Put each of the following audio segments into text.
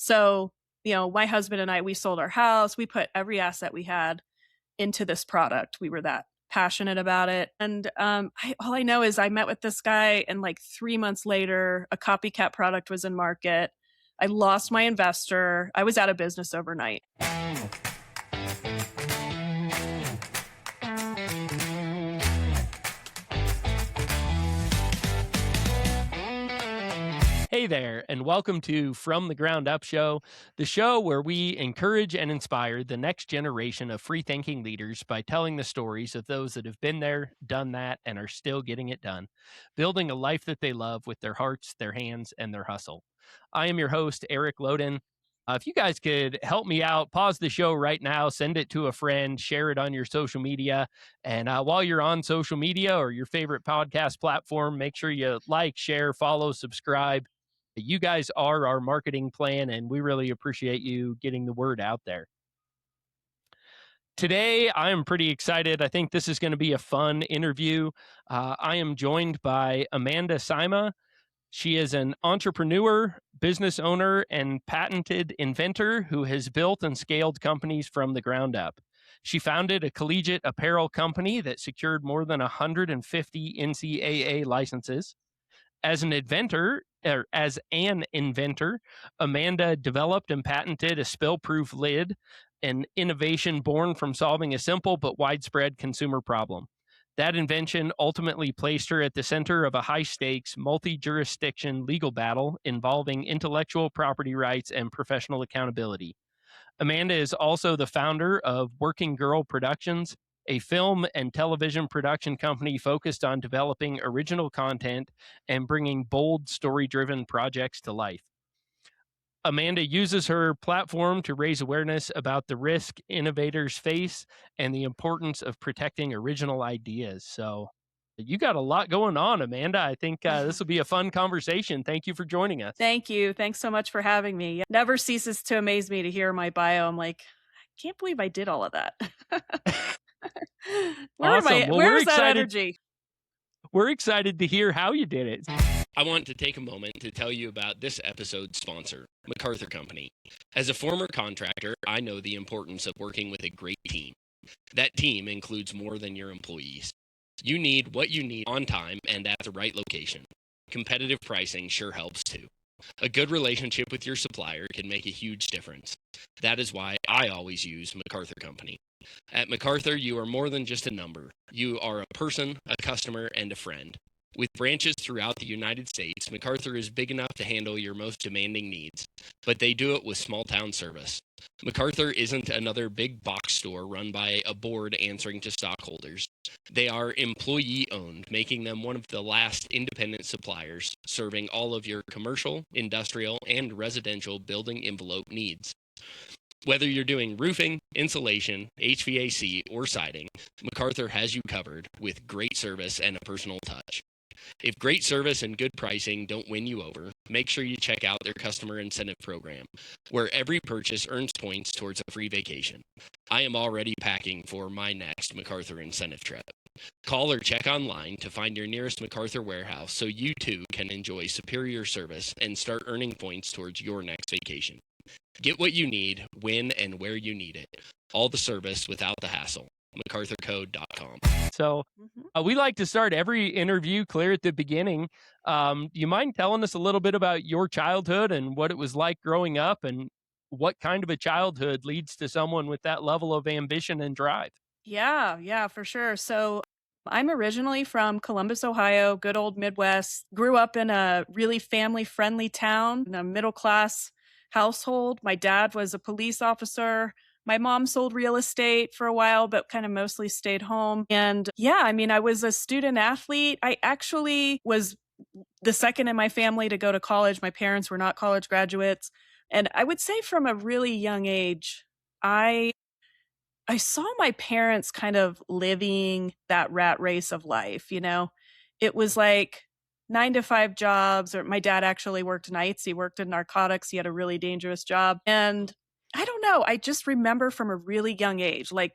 So, my husband and I, we sold our house. We put every asset we had into this product. We were that passionate about it. And all I know is I met with this guy, and like 3 months later, a copycat product was in market. I lost my investor. I was out of business overnight. Hey there, and welcome to From the Ground Up Show, the show where we encourage and inspire the next generation of free-thinking leaders by telling the stories of those that have been there, done that, and are still getting it done, building a life that they love with their hearts, their hands, and their hustle. I am your host, Eric Loden. If you guys could help me out, pause the show right now, send it to a friend, share it on your social media. And while you're on social media or your favorite podcast platform, make sure you like, share, follow, subscribe. You guys are our marketing plan, and we really appreciate you getting the word out there. Today, I am pretty excited. I think this is going to be a fun interview. I am joined by Amanda Sima. She is an entrepreneur, business owner, and patented inventor who has built and scaled companies from the ground up. She founded a collegiate apparel company that secured more than 150 NCAA licenses. As an inventor, Amanda developed and patented a spill-proof lid, an innovation born from solving a simple but widespread consumer problem. That invention ultimately placed her at the center of a high-stakes, multi-jurisdiction legal battle involving intellectual property rights and professional accountability. Amanda is also the founder of Working Girl Productions, a film and television production company focused on developing original content and bringing bold, story-driven projects to life. Amanda uses her platform to raise awareness about the risk innovators face and the importance of protecting original ideas. So you got a lot going on, Amanda. I think this will be a fun conversation. Thank you for joining us. Thank you. Thanks so much for having me. It never ceases to amaze me to hear my bio. I'm like, I can't believe I did all of that. Awesome. Well, where's that energy? We're excited to hear how you did it. I want to take a moment to tell you about this episode's sponsor, MacArthur Company. As a former contractor, I know the importance of working with a great team. That team includes more than your employees. You need what you need on time and at the right location. Competitive pricing sure helps too. A good relationship with your supplier can make a huge difference. That is why I always use MacArthur Company. At MacArthur, you are more than just a number. You are a person, a customer, and a friend. With branches throughout the United States, MacArthur is big enough to handle your most demanding needs, but they do it with small-town service. MacArthur isn't another big box store run by a board answering to stockholders. They are employee-owned, making them one of the last independent suppliers, serving all of your commercial, industrial, and residential building envelope needs. Whether you're doing roofing, insulation, HVAC, or siding, MacArthur has you covered with great service and a personal touch. If great service and good pricing don't win you over, make sure you check out their customer incentive program, where every purchase earns points towards a free vacation. I am already packing for my next MacArthur incentive trip. Call or check online to find your nearest MacArthur warehouse so you too can enjoy superior service and start earning points towards your next vacation. Get what you need, when and where you need it. All the service without the hassle. MacArthurCode.com. So we like to start every interview clear at the beginning. Do you mind telling us a little bit about your childhood and what it was like growing up, and what kind of a childhood leads to someone with that level of ambition and drive? Yeah, for sure. So I'm originally from Columbus, Ohio, good old Midwest. Grew up in a really family-friendly town, in a middle-class household. My dad was a police officer. My mom sold real estate for a while, but kind of mostly stayed home. And yeah, I was a student athlete. I actually was the second in my family to go to college. My parents were not college graduates. And I would say from a really young age, I saw my parents kind of living that rat race of life. It was like 9 to 5 jobs, or my dad actually worked nights. He worked in narcotics. He had a really dangerous job. And I don't know, I just remember from a really young age, like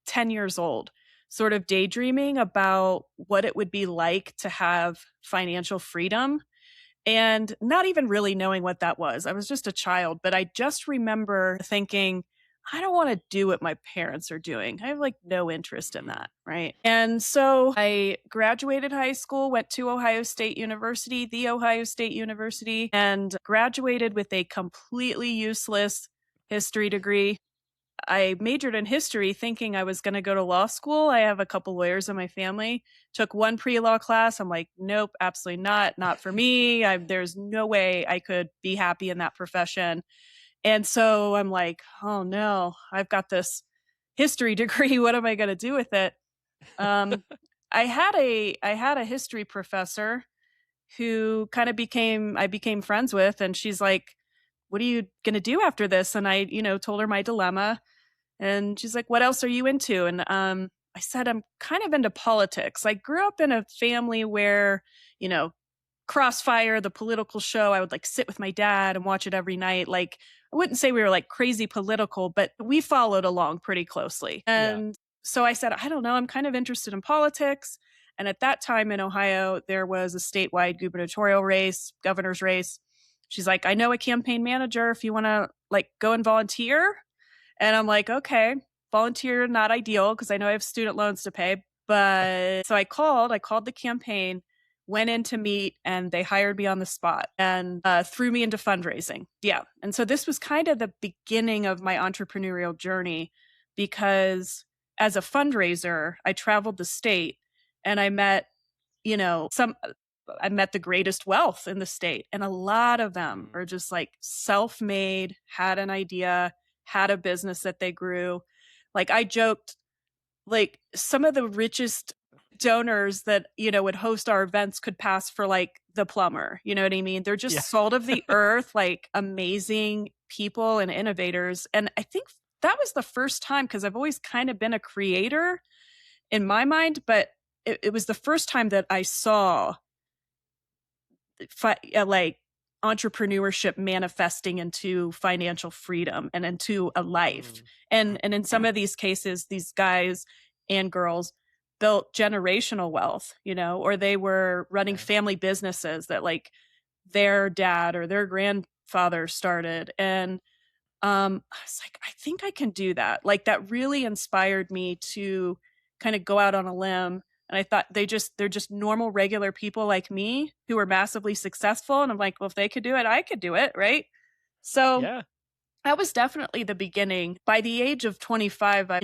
10 years old, sort of daydreaming about what it would be like to have financial freedom. and not even really knowing what that was. I was just a child, but I just remember thinking, I don't want to do what my parents are doing. I have like no interest in Mm. that. Right. And so I graduated high school, went to Ohio State University, the Ohio State University, and graduated with a completely useless history degree. I majored in history thinking I was going to go to law school. I have a couple lawyers in my family. Took one pre-law class. I'm like, nope, absolutely not. Not for me. There's no way I could be happy in that profession. And so I'm like, oh no, I've got this history degree. What am I going to do with it? Um, I had a history professor who kind of I became friends with, and she's like, what are you going to do after this? And I, told her my dilemma, and she's like, "What else are you into?" And I said, "I'm kind of into politics." I grew up in a family where, you know, Crossfire, the political show, I would like sit with my dad and watch it every night. Like, I wouldn't say we were like crazy political, but we followed along pretty closely. Yeah. And so I said, I don't know, I'm kind of interested in politics. And at that time in Ohio, there was a statewide gubernatorial race, governor's race. She's like, I know a campaign manager if you want to like go and volunteer. And I'm like, okay, volunteer, not ideal because I know I have student loans to pay. But so I called the campaign, went in to meet, and they hired me on the spot and threw me into fundraising. Yeah. And so this was kind of the beginning of my entrepreneurial journey because as a fundraiser, I traveled the state and I met, some I met the greatest wealth in the state. And a lot of them Mm. are just like self made, had an idea, had a business that they grew. Like I joked, like some of the richest donors that, would host our events could pass for like the plumber. You know what I mean? They're Yeah. just salt of the earth, like amazing people and innovators. And I think that was the first time because I've always kind of been a creator in my mind, but it was the first time that I saw like entrepreneurship manifesting into financial freedom and into a life. Mm. And in some of these cases, these guys and girls built generational wealth, or they were running Yeah. family businesses that like their dad or their grandfather started. And I was like, I think I can do that. Like that really inspired me to kind of go out on a limb. And I thought they're just normal, regular people like me who are massively successful. And I'm like, well, if they could do it, I could do it. Right. So Yeah. that was definitely the beginning. By the age of 25, I,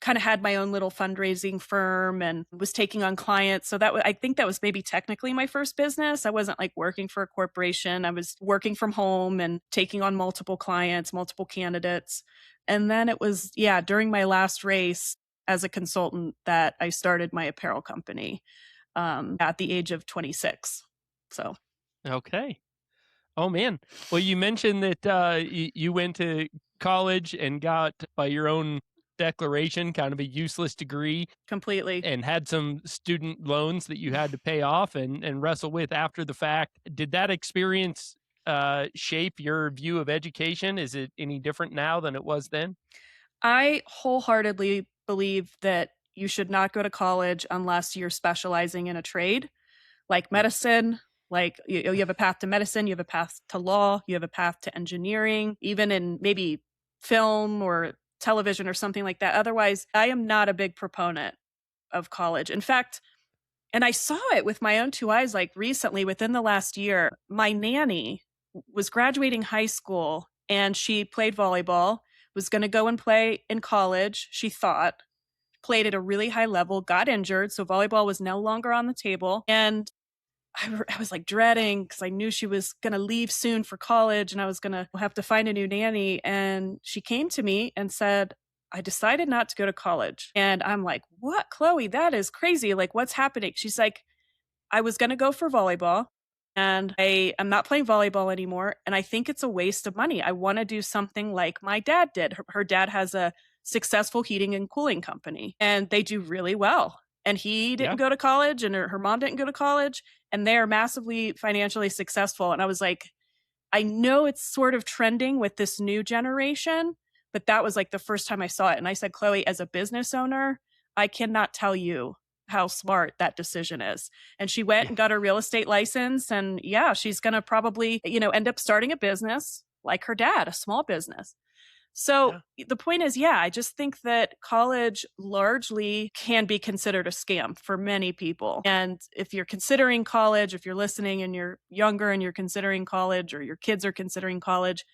kind of had my own little fundraising firm and was taking on clients. So I think that was maybe technically my first business. I wasn't like working for a corporation. I was working from home and taking on multiple clients, multiple candidates. And then it was, yeah, during my last race as a consultant that I started my apparel company at the age of 26. So Okay. Oh man. Well, you mentioned that you went to college and got, by your own declaration, kind of a useless degree completely. and had some student loans that you had to pay off and wrestle with after the fact. Did that experience shape your view of education? Is it any different now than it was then? I wholeheartedly believe that you should not go to college unless you're specializing in a trade like Mm. medicine. Like you have a path to medicine, you have a path to law, you have a path to engineering, even in maybe film or television or something like that. Otherwise, I am not a big proponent of college. In fact, and I saw it with my own two eyes like recently within the last year. My nanny was graduating high school and she played volleyball, was going to go and play in college, she thought, played at a really high level, got injured. So volleyball was no longer on the table. And I was like dreading because I knew she was going to leave soon for college and I was going to have to find a new nanny. And she came to me and said, I decided not to go to college. And I'm like, what, Chloe? That is crazy. Like, what's happening? She's like, I was going to go for volleyball and I am not playing volleyball anymore. And I think it's a waste of money. I want to do something like my dad did. Her dad has a successful heating and cooling company and they do really well. And he didn't Yeah. go to college and her mom didn't go to college and they're massively financially successful. And I was like, I know it's sort of trending with this new generation, but that was like the first time I saw it. And I said, Chloe, as a business owner, I cannot tell you how smart that decision is. And she went Yeah. and got her real estate license. And yeah, she's going to probably, end up starting a business like her dad, a small business. So Yeah. the point is, yeah, I just think that college largely can be considered a scam for many people. And if you're considering college, if you're listening and you're younger and you're considering college, or your kids are considering college,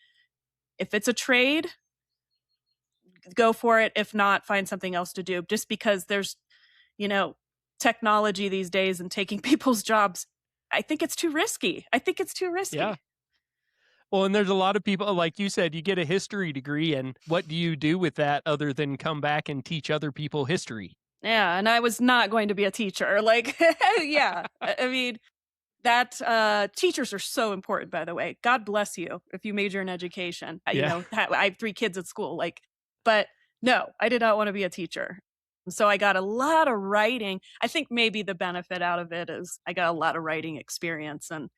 if it's a trade, go for it. If not, find something else to do, just because there's, you know, technology these days and taking people's jobs. I think it's too risky. I think it's too Yeah. risky. Well, and there's a lot of people, like you said, you get a history degree, and what do you do with that other than come back and teach other people history? Yeah, and I was not going to be a teacher. Like, yeah, I mean, that teachers are so important, by the way. God bless you if you major in education. Yeah. I have 3 kids at school, like, but no, I did not want to be a teacher. So I got a lot of writing. I think maybe the benefit out of it is I got a lot of writing experience, and,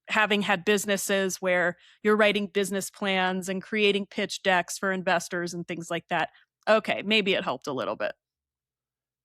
having had businesses where you're writing business plans and creating pitch decks for investors and things like that. Okay, maybe it helped a little bit.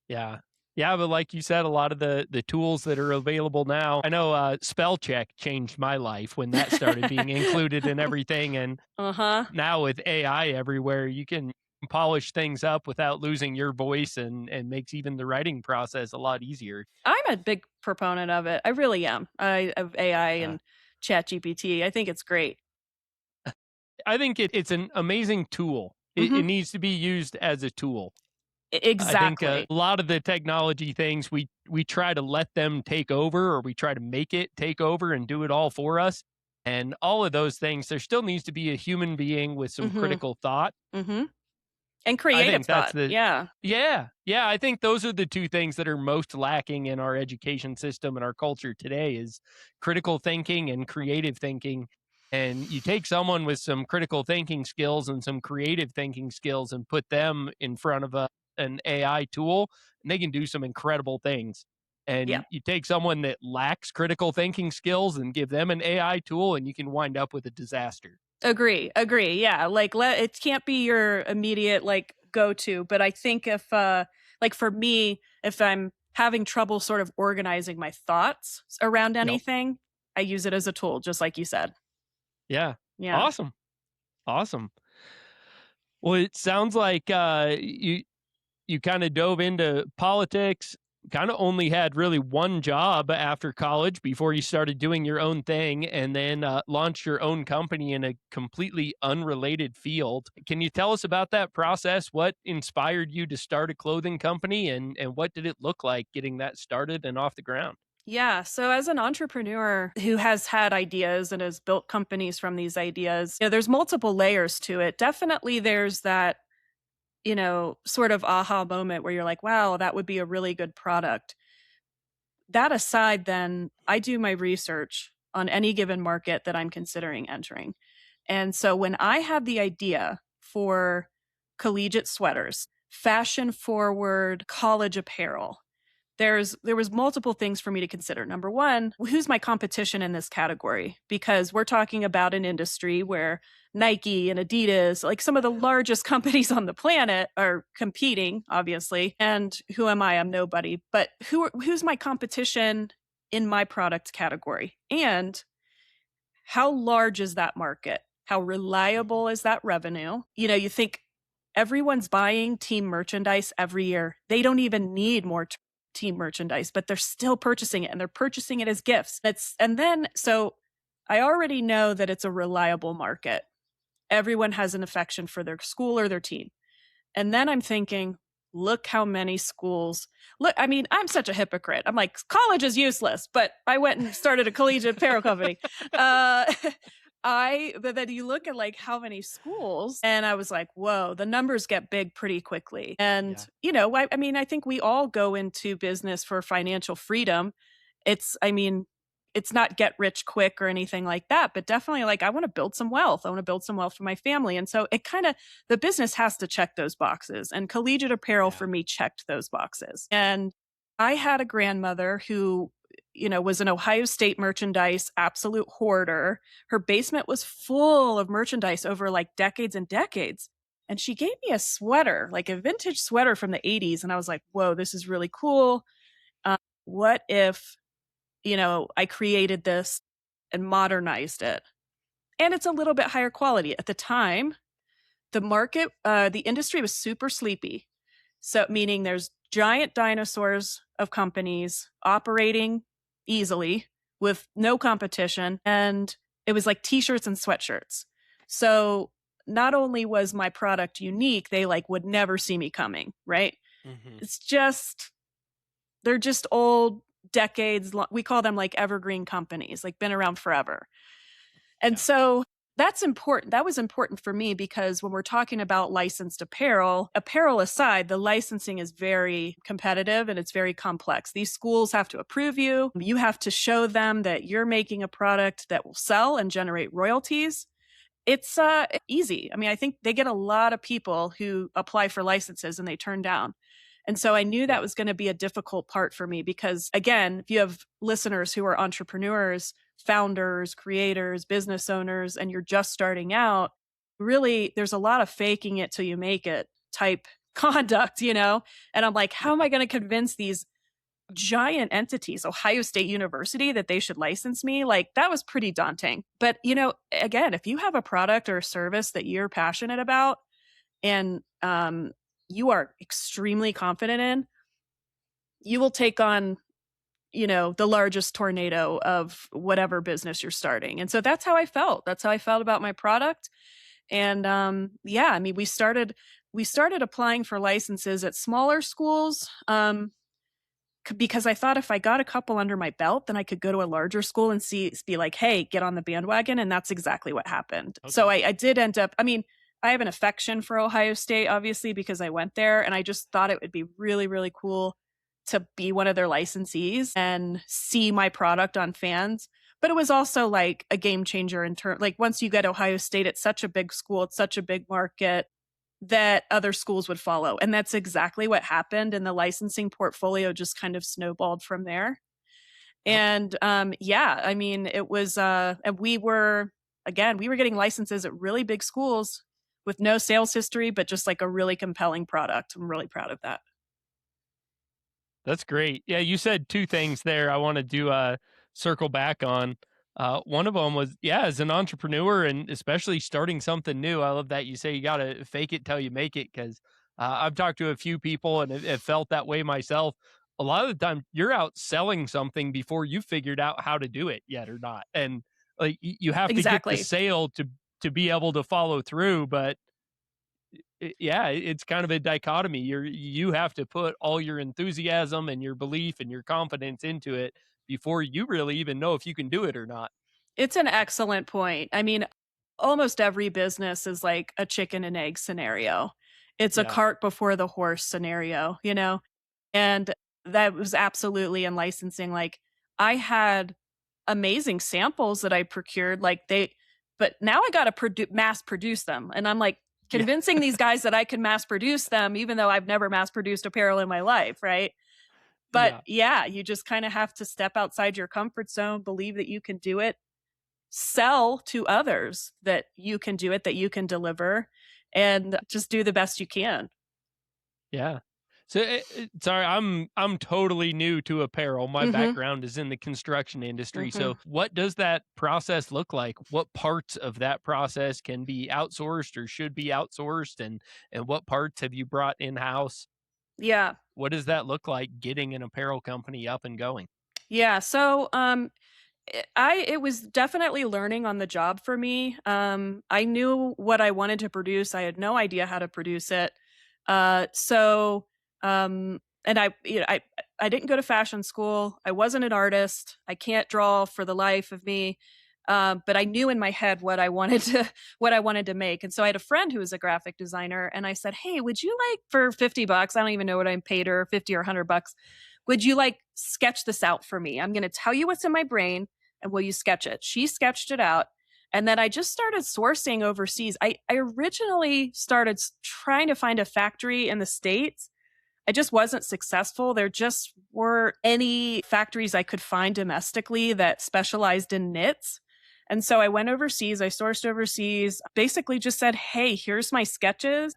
Yeah. Yeah, but like you said, a lot of the tools that are available now. I know spell check changed my life when that started being included in everything. And Uh-huh. now with AI everywhere, you can polish things up without losing your voice, and makes even the writing process a lot easier. I'm a big proponent of it. I really am. Of AI Uh, and ChatGPT. I think it's great. I think it's an amazing tool. It Mhm. needs to be used as a tool. I think a Exactly. lot of the technology things, we try to let them take over, or we try to make it take over and do it all for us. And all of those things, there still needs to be a human being with some Mhm. critical thought. Mhm. And I creative think that's thought. the Yeah. yeah, yeah, I think those are the two things that are most lacking in our education system and our culture today is critical thinking and creative thinking. And you take someone with some critical thinking skills and some creative thinking skills and put them in front of an AI tool, and they can do some incredible things. Yeah. And you take someone that lacks critical thinking skills and give them an AI tool, and you can wind up with a disaster. Agree. Agree. Yeah. Like, it can't be your immediate, like, go to. But I think if, like, for me, if I'm having trouble sort of organizing my thoughts around Yep. anything, I use it as a tool, just like you said. Yeah. Yeah. Awesome. Awesome. Well, it sounds like you kind of dove into politics, kind of only had really one job after college before you started doing your own thing, and then launched your own company in a completely unrelated field. Can you tell us about that process? What inspired you to start a clothing company, and what did it look like getting that started and off the ground? Yeah. So, as an entrepreneur who has had ideas and has built companies from these ideas, there's multiple layers to it. Definitely, there's that, sort of aha moment where you're like, wow, that would be a really good product. That aside, then I do my research on any given market that I'm considering entering. And so, when I had the idea for collegiate sweaters, fashion forward college apparel, there was multiple things for me to consider. Number one, who's my competition in this category? Because we're talking about an industry where Nike and Adidas, like some of the largest companies on the planet, are competing, obviously. And who am I? I'm nobody. But who's my competition in my product category? And how large is that market? How Mhm. reliable is that revenue? You think everyone's buying team merchandise every year. They don't even need more team merchandise, but they're still purchasing it, and they're purchasing it as gifts. So I already know that it's a reliable market. Everyone has an affection for their school or their team. And then I'm thinking, look how many schools. Look, I mean, I'm such a hypocrite. I'm like, college is useless, but I went and started a collegiate apparel company. Uh, but then you look at like how many schools, and I was like, whoa, the numbers get big pretty quickly. And, Yeah. I mean, I think we all go into business for financial freedom. I mean, it's not get rich quick or anything like that, but definitely like I want to build some wealth. I want to build some wealth for my family. And so the business has to check those boxes. And collegiate apparel Yeah. for me checked those boxes. And I had a grandmother who, was an Ohio State merchandise absolute hoarder. Her basement was full of merchandise over like decades and decades. And she gave me a sweater, like a vintage sweater from the 80s. And I was like, whoa, this is really cool. What if, I created this and modernized it? And it's a little bit higher quality. At the time, the industry was super sleepy. So, meaning there's giant dinosaurs of companies operating easily with no competition. And it was like t-shirts and sweatshirts. So, not only was my product unique, they like would never see me coming, right? Mm-hmm. It's just, they're just old decades long. We call them like evergreen companies, like been around forever. And Yeah. so that's important. That was important for me because when we're talking about licensed apparel aside, the licensing is very competitive and it's very complex. These schools have to approve you. You have to show them that you're making a product that will sell and generate royalties. It's easy. I mean, I think they get a lot of people who apply for licenses and they turn down. And so I knew that Yeah. was going to be a difficult part for me because, again, if you have listeners who are entrepreneurs, founders, creators, business owners, and you're just starting out, really, there's a lot of faking it till you make it type conduct, And I'm like, how am I going to convince these giant entities, Ohio State University, that they should license me? Like, that was pretty daunting. But, again, if you have a product or a service that you're passionate about and you are extremely confident in, you will take on, the largest tornado of whatever business you're starting. And so that's how I felt. That's how I felt about my product. And yeah, I mean, we started applying for licenses at smaller schools. Because I thought if I got a couple under my belt, then I could go to a larger school and be like, hey, get on the bandwagon. And that's exactly what happened. Okay. So I did end up, I mean, I have an affection for Ohio State, obviously, because I went there and I just thought it would be really, really cool to be one of their licensees and see my product on fans. But it was also like a game changer in terms, like once you get Ohio State, it's such a big school, it's such a big market that other schools would follow. And that's exactly what happened. And the licensing portfolio just kind of snowballed from there. Okay. And yeah, I mean, it was, and we were getting licenses at really big schools with no sales history, but just like a really compelling product. I'm really proud of that. That's great. Yeah, you said two things there I wanted to circle back on. One of them was, yeah, as an entrepreneur and especially starting something new, I love that you say you got to fake it till you make it because I've talked to a few people and have felt that way myself. A lot of the time, you're out selling something before you figured out how to do it yet or not, and like you have to get the Exactly. sale to be able to follow through. But yeah, it's kind of a dichotomy. You have to put all your enthusiasm and your belief and your confidence into it before you really even know if you can do it or not. It's an excellent point. I mean, almost every business is like a chicken and egg scenario. It's a Yeah. cart before the horse scenario. And that was absolutely in licensing. Like, I had amazing samples that I procured, but now I got to mass produce them. And I'm like Yeah. convincing these guys that I can mass produce them, even though I've never mass produced apparel in my life. Right. But Yeah. yeah, you just kind of have to step outside your comfort zone, believe that you can do it, sell to others that you can do it, that you can deliver, and just do the best you can. Yeah. So sorry, I'm totally new to apparel. My Mhm. background is in the construction industry. So Mhm. what does that process look like? What parts of that process can be outsourced or should be outsourced and what parts have you brought in-house? Yeah. What does that look like getting an apparel company up and going? Yeah. So, it was definitely learning on the job for me. I knew what I wanted to produce. I had no idea how to produce it. So, and I didn't go to fashion school. I wasn't an artist. I can't draw for the life of me. But I knew in my head what I wanted to what I wanted to make. And so I had a friend who was a graphic designer, and I said, "Hey, would you like for $50? I don't even know what I paid her, 50 or $100. Would you like sketch this out for me? I'm going to tell you what's in my brain and will you sketch it?" She sketched it out. And then I just started sourcing overseas. I originally started trying to find a factory in the States. I just wasn't successful. There just weren't any factories I could find domestically that specialized in knits. And so I went overseas, I sourced overseas, basically just said, "Hey, here's my sketches."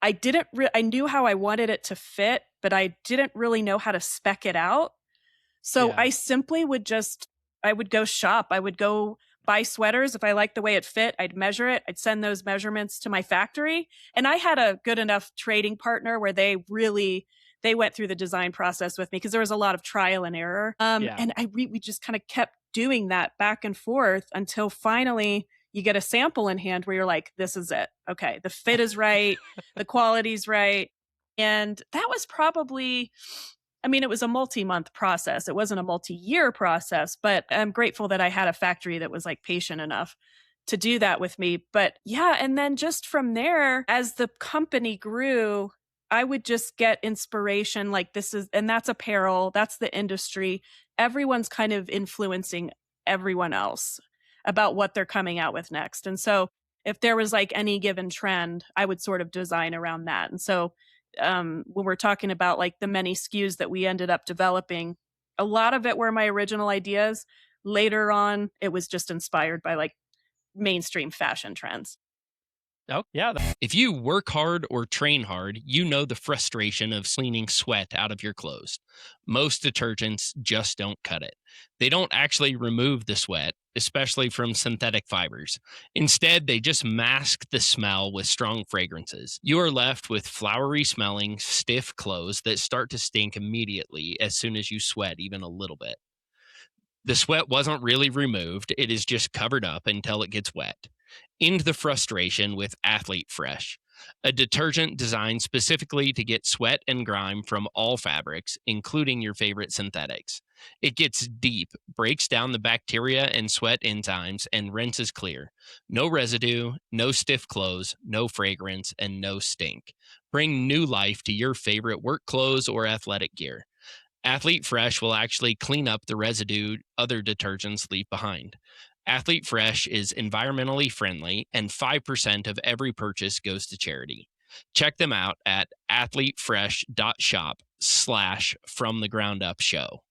I knew how I wanted it to fit, but I didn't really know how to spec it out. So Yeah. I simply would just I would go shop. I would go buy sweaters. If I liked the way it fit, I'd measure it. I'd send those measurements to my factory. And I had a good enough trading partner where they went through the design process with me because there was a lot of trial and error. Yeah. And we just kind of kept doing that back and forth until finally you get a sample in hand where you're like, this is it. Okay, the fit is right, the quality's right. And that was probably, I mean, it was a multi-month process. It wasn't a multi-year process, but I'm grateful that I had a factory that was like patient enough to do that with me. But yeah, and then just from there, as the company grew, I would just get inspiration like and that's apparel, that's the industry. Everyone's kind of influencing everyone else about what they're coming out with next. And so if there was like any given trend, I would sort of design around that. And so when we're talking about like the many SKUs that we ended up developing, a lot of it were my original ideas. Later on, it was just inspired by like mainstream fashion trends. Oh, yeah. If you work hard or train hard, you know the frustration of cleaning sweat out of your clothes. Most detergents just don't cut it. They don't actually remove the sweat, especially from synthetic fibers. Instead, they just mask the smell with strong fragrances. You are left with flowery smelling, stiff clothes that start to stink immediately as soon as you sweat even a little bit. The sweat wasn't really removed, it is just covered up until it gets wet. End the frustration with Athlete Fresh, a detergent designed specifically to get sweat and grime from all fabrics, including your favorite synthetics. It gets deep, breaks down the bacteria and sweat enzymes, and rinses clear. No residue, no stiff clothes, no fragrance, and no stink. Bring new life to your favorite work clothes or athletic gear. Athlete Fresh will actually clean up the residue other detergents leave behind. Athlete Fresh is environmentally friendly, and 5% of every purchase goes to charity. Check them out at athletefresh.shop/from the ground up show.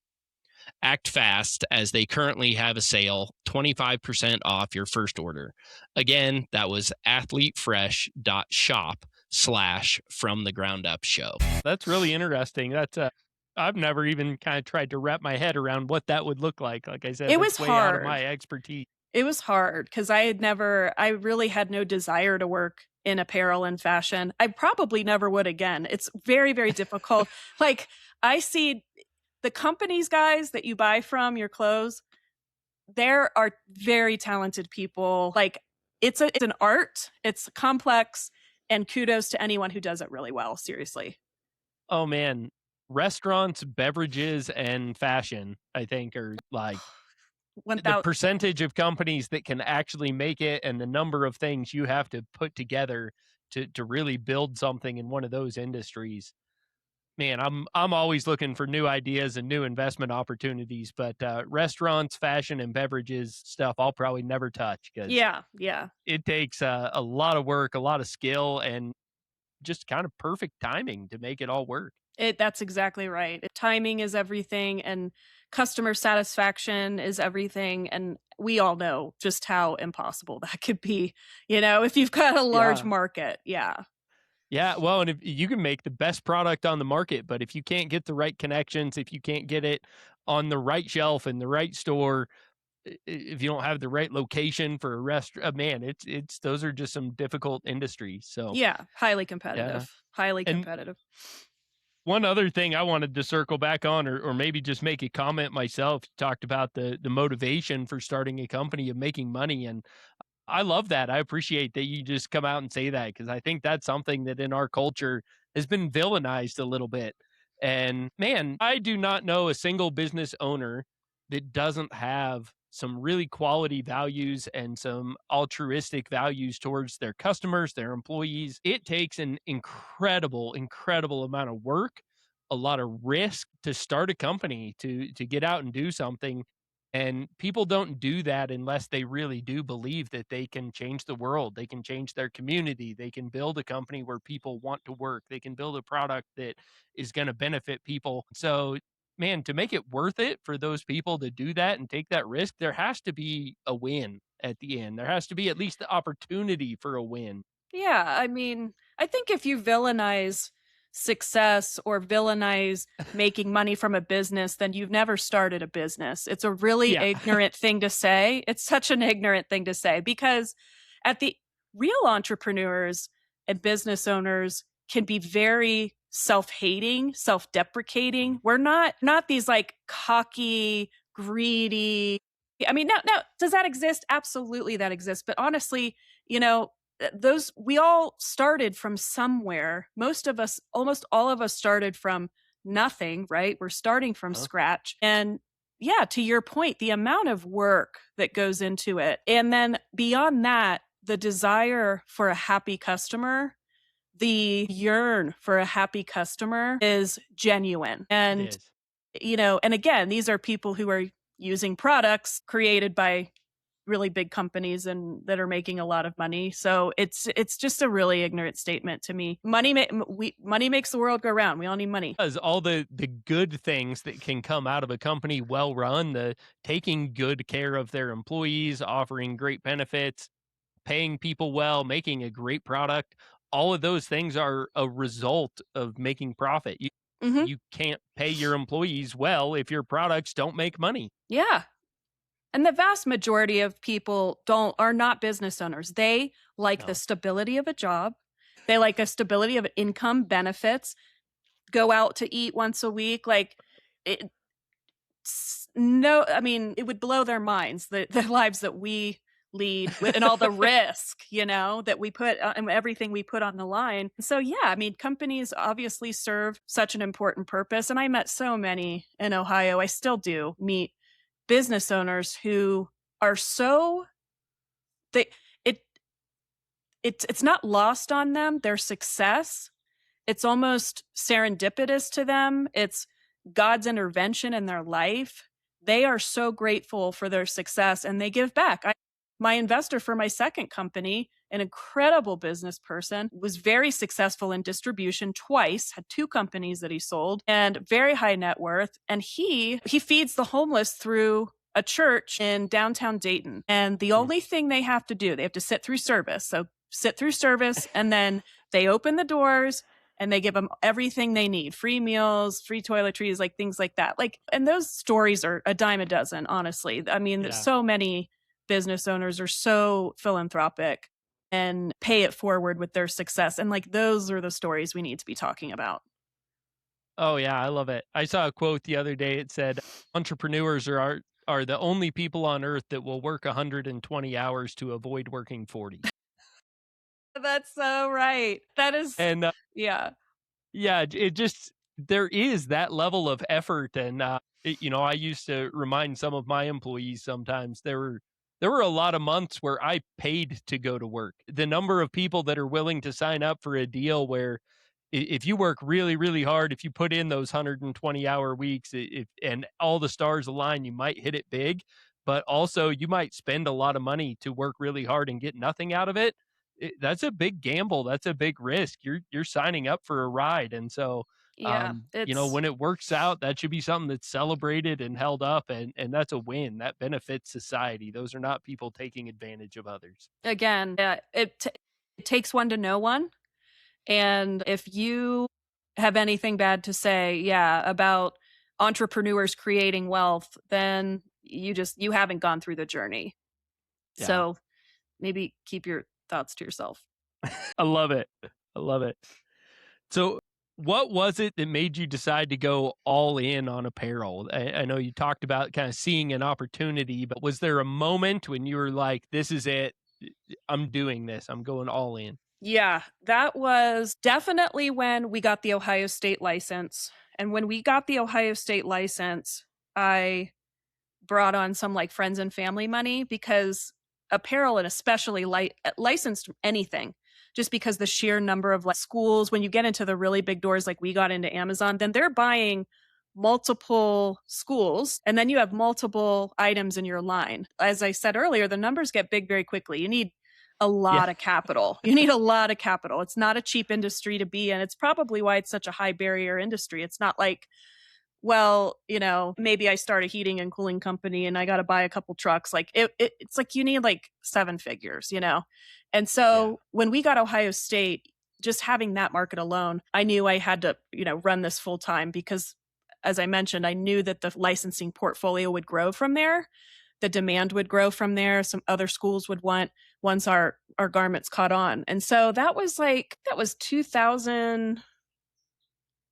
Act fast as they currently have a sale, 25% off your first order. Again, that was athletefresh.shop/from the ground up show. That's really interesting. I've never even kind of tried to wrap my head around what that would look like. Like I said, It that's was way out of hard. my expertise. It was hard because I really had no desire to work in apparel and fashion. I probably never would again. It's very, very difficult. Like, I see the companies, guys, that you buy from your clothes, there are very talented people. Like, it's an art, it's complex, and kudos to anyone who does it really well. Seriously. Oh man, restaurants, beverages, and fashion, I think, are like the 1000. percentage of companies that can actually make it and the number of things you have to put together to really build something in one of those industries. Man, I'm always looking for new ideas and new investment opportunities, but restaurants, fashion, and beverages stuff I'll probably never touch because Yeah, yeah. it takes a lot of work, a lot of skill, and just kind of perfect timing to make it all work. That's exactly right. Timing is everything and customer satisfaction is everything, and we all know just how impossible that could be, if you've got a large Yeah. market. Yeah. Yeah, well, and if you can make the best product on the market, but if you can't get the right connections, if you can't get it on the right shelf in the right store, if you don't have the right location for a restaurant, man, it's those are just some difficult industries. So, Yeah, highly yeah. competitive. Highly And competitive. one other thing I wanted to circle back on, or maybe just make a comment myself, you talked about the motivation for starting a company of making money, and I love that. I appreciate that you just come out and say that because I think that's something that in our culture has been villainized a little bit. And man, I do not know a single business owner that doesn't have some really quality values and some altruistic values towards their customers, their employees. It takes an incredible, incredible amount of work, a lot of risk to start a company, to get out and do something, and people don't do that unless they really do believe that they can change the world. They can change their community. They can build a company where people want to work. They can build a product that is going to benefit people. So, man, to make it worth it for those people to do that and take that risk, there has to be a win at the end. There has to be at least the opportunity for a win. Yeah, I mean, I think if you villainize success or villainize making money from a business, then you've never started a business. It's a really Yeah. ignorant thing to say. It's such an ignorant thing to say because at the real entrepreneurs and business owners can be very self-hating, self-deprecating. We're not these like cocky, greedy. I mean, now does that exist? Absolutely that exists. But honestly, you know, those we all started from somewhere. Most of us, almost all of us started from nothing, right? We're starting from Huh? scratch. And yeah, to your point, the amount of work that goes into it. And then beyond that, the desire for a happy customer, the yearn for a happy customer is genuine. It And, is. and again, these are people who are using products created by really big companies and that are making a lot of money. So it's just a really ignorant statement to me. Money makes the world go round. We all need money. Does all the good things that can come out of a company well run, the taking good care of their employees, offering great benefits, paying people well, making a great product, all of those things are a result of making profit. Hmm. You can't pay your employees well if your products don't make money. Yeah. And the vast majority of people don't are not business owners. They like the No. stability of a job. They like a stability of income, benefits, go out to eat once a week. Like it, no, I mean, it would blow their minds the lives that we lead with and all the risk, that we put and everything we put on the line. So yeah, I mean, companies obviously serve such an important purpose. And I met so many in Ohio. I still do meet business owners who are so they it it's not lost on them, their success. It's almost serendipitous to them. It's God's intervention in their life. They are so grateful for their success and they give back. My investor for my second company, an incredible business person, was very successful in distribution twice, had two companies that he sold, and very high net worth. And he feeds the homeless through a church in downtown Dayton. And the Mm. only thing they have to do, they have to sit through service. So sit through service and then they open the doors and they give them everything they need, free meals, free toiletries, like things like that. Like, and those stories are a dime a dozen, honestly. I mean, Yeah. so many business owners are so philanthropic and pay it forward with their success. And like, those are the stories we need to be talking about. Oh yeah, I love it. I saw a quote the other day. It said, "Entrepreneurs are the only people on earth that will work 120 hours to avoid working 40." That's so right. That is, And yeah. yeah, it just there is that level of effort, and I used to remind some of my employees sometimes there were a lot of months where I paid to go to work. The number of people that are willing to sign up for a deal where if you work really, really hard, if you put in those 120-hour weeks, and all the stars align, you might hit it big, but also you might spend a lot of money to work really hard and get nothing out of it. That's a big gamble. That's a big risk. You're signing up for a ride, and so Yeah. when it works out, that should be something that's celebrated and held up, and that's a win. That benefits society. Those are not people taking advantage of others. Again, it takes one to know one. And if you have anything bad to say, yeah, about entrepreneurs creating wealth, then you haven't gone through the journey. Yeah, So maybe keep your thoughts to yourself. I love it. I love it. So, what was it that made you decide to go all in on apparel? I know you talked about kind of seeing an opportunity, but was there a moment when you were like, "This is it. I'm doing this. I'm going all in." Yeah, that was definitely when we got the Ohio State license. And when we got the Ohio State license, I brought on some like friends and family money because apparel and especially licensed anything just because the sheer number of like schools when you get into the really big doors like we got into Amazon, then they're buying multiple schools and then you have multiple items in your line. As I said earlier, the numbers get big very quickly. You need a Yeah. lot of capital. You need a lot of capital. It's not a cheap industry to be in. It's probably why it's such a high barrier industry. It's not like well, maybe I start a heating and cooling company and I got to buy a couple trucks. Like it's like you need like seven figures. And Yeah. so when we got Ohio State, just having that market alone, I knew I had to, run this full time because as I mentioned, I knew that the licensing portfolio would grow from there. The demand would grow from there. Some other schools would want once our garments caught on. And so that was 2000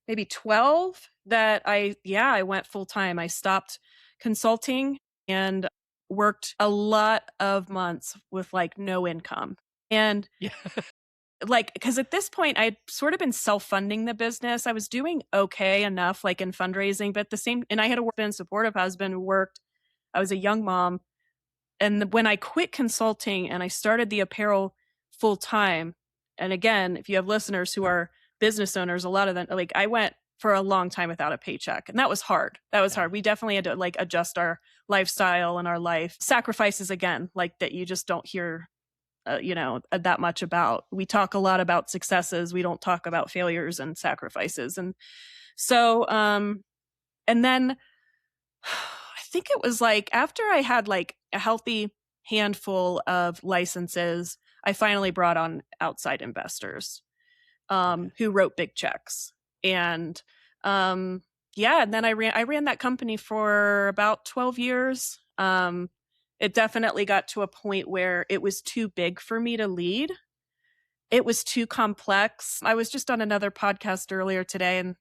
maybe 12 that I went full time. I stopped consulting and worked a lot of months with like no income. And Yeah. like, because at this point I'd sort of been self-funding the business. I was doing okay enough, like in fundraising, but and I had been supportive husband who worked. I was a young mom. And when I quit consulting and I started the apparel full time, and again, if you have listeners who are business owners, a lot of them, like I went for a long time without a paycheck, and that was hard. That was Yeah. hard. We definitely had to like adjust our lifestyle and our life sacrifices again, like that you just don't hear, that much about. We talk a lot about successes. We don't talk about failures and sacrifices. And so, and then I think it was like after I had like a healthy handful of licenses, I finally brought on outside investors Okay. who wrote big checks. And yeah, and then I ran that company for about 12 years. It definitely got to a point where it was too big for me to lead. It was too complex. I was just on another podcast earlier today and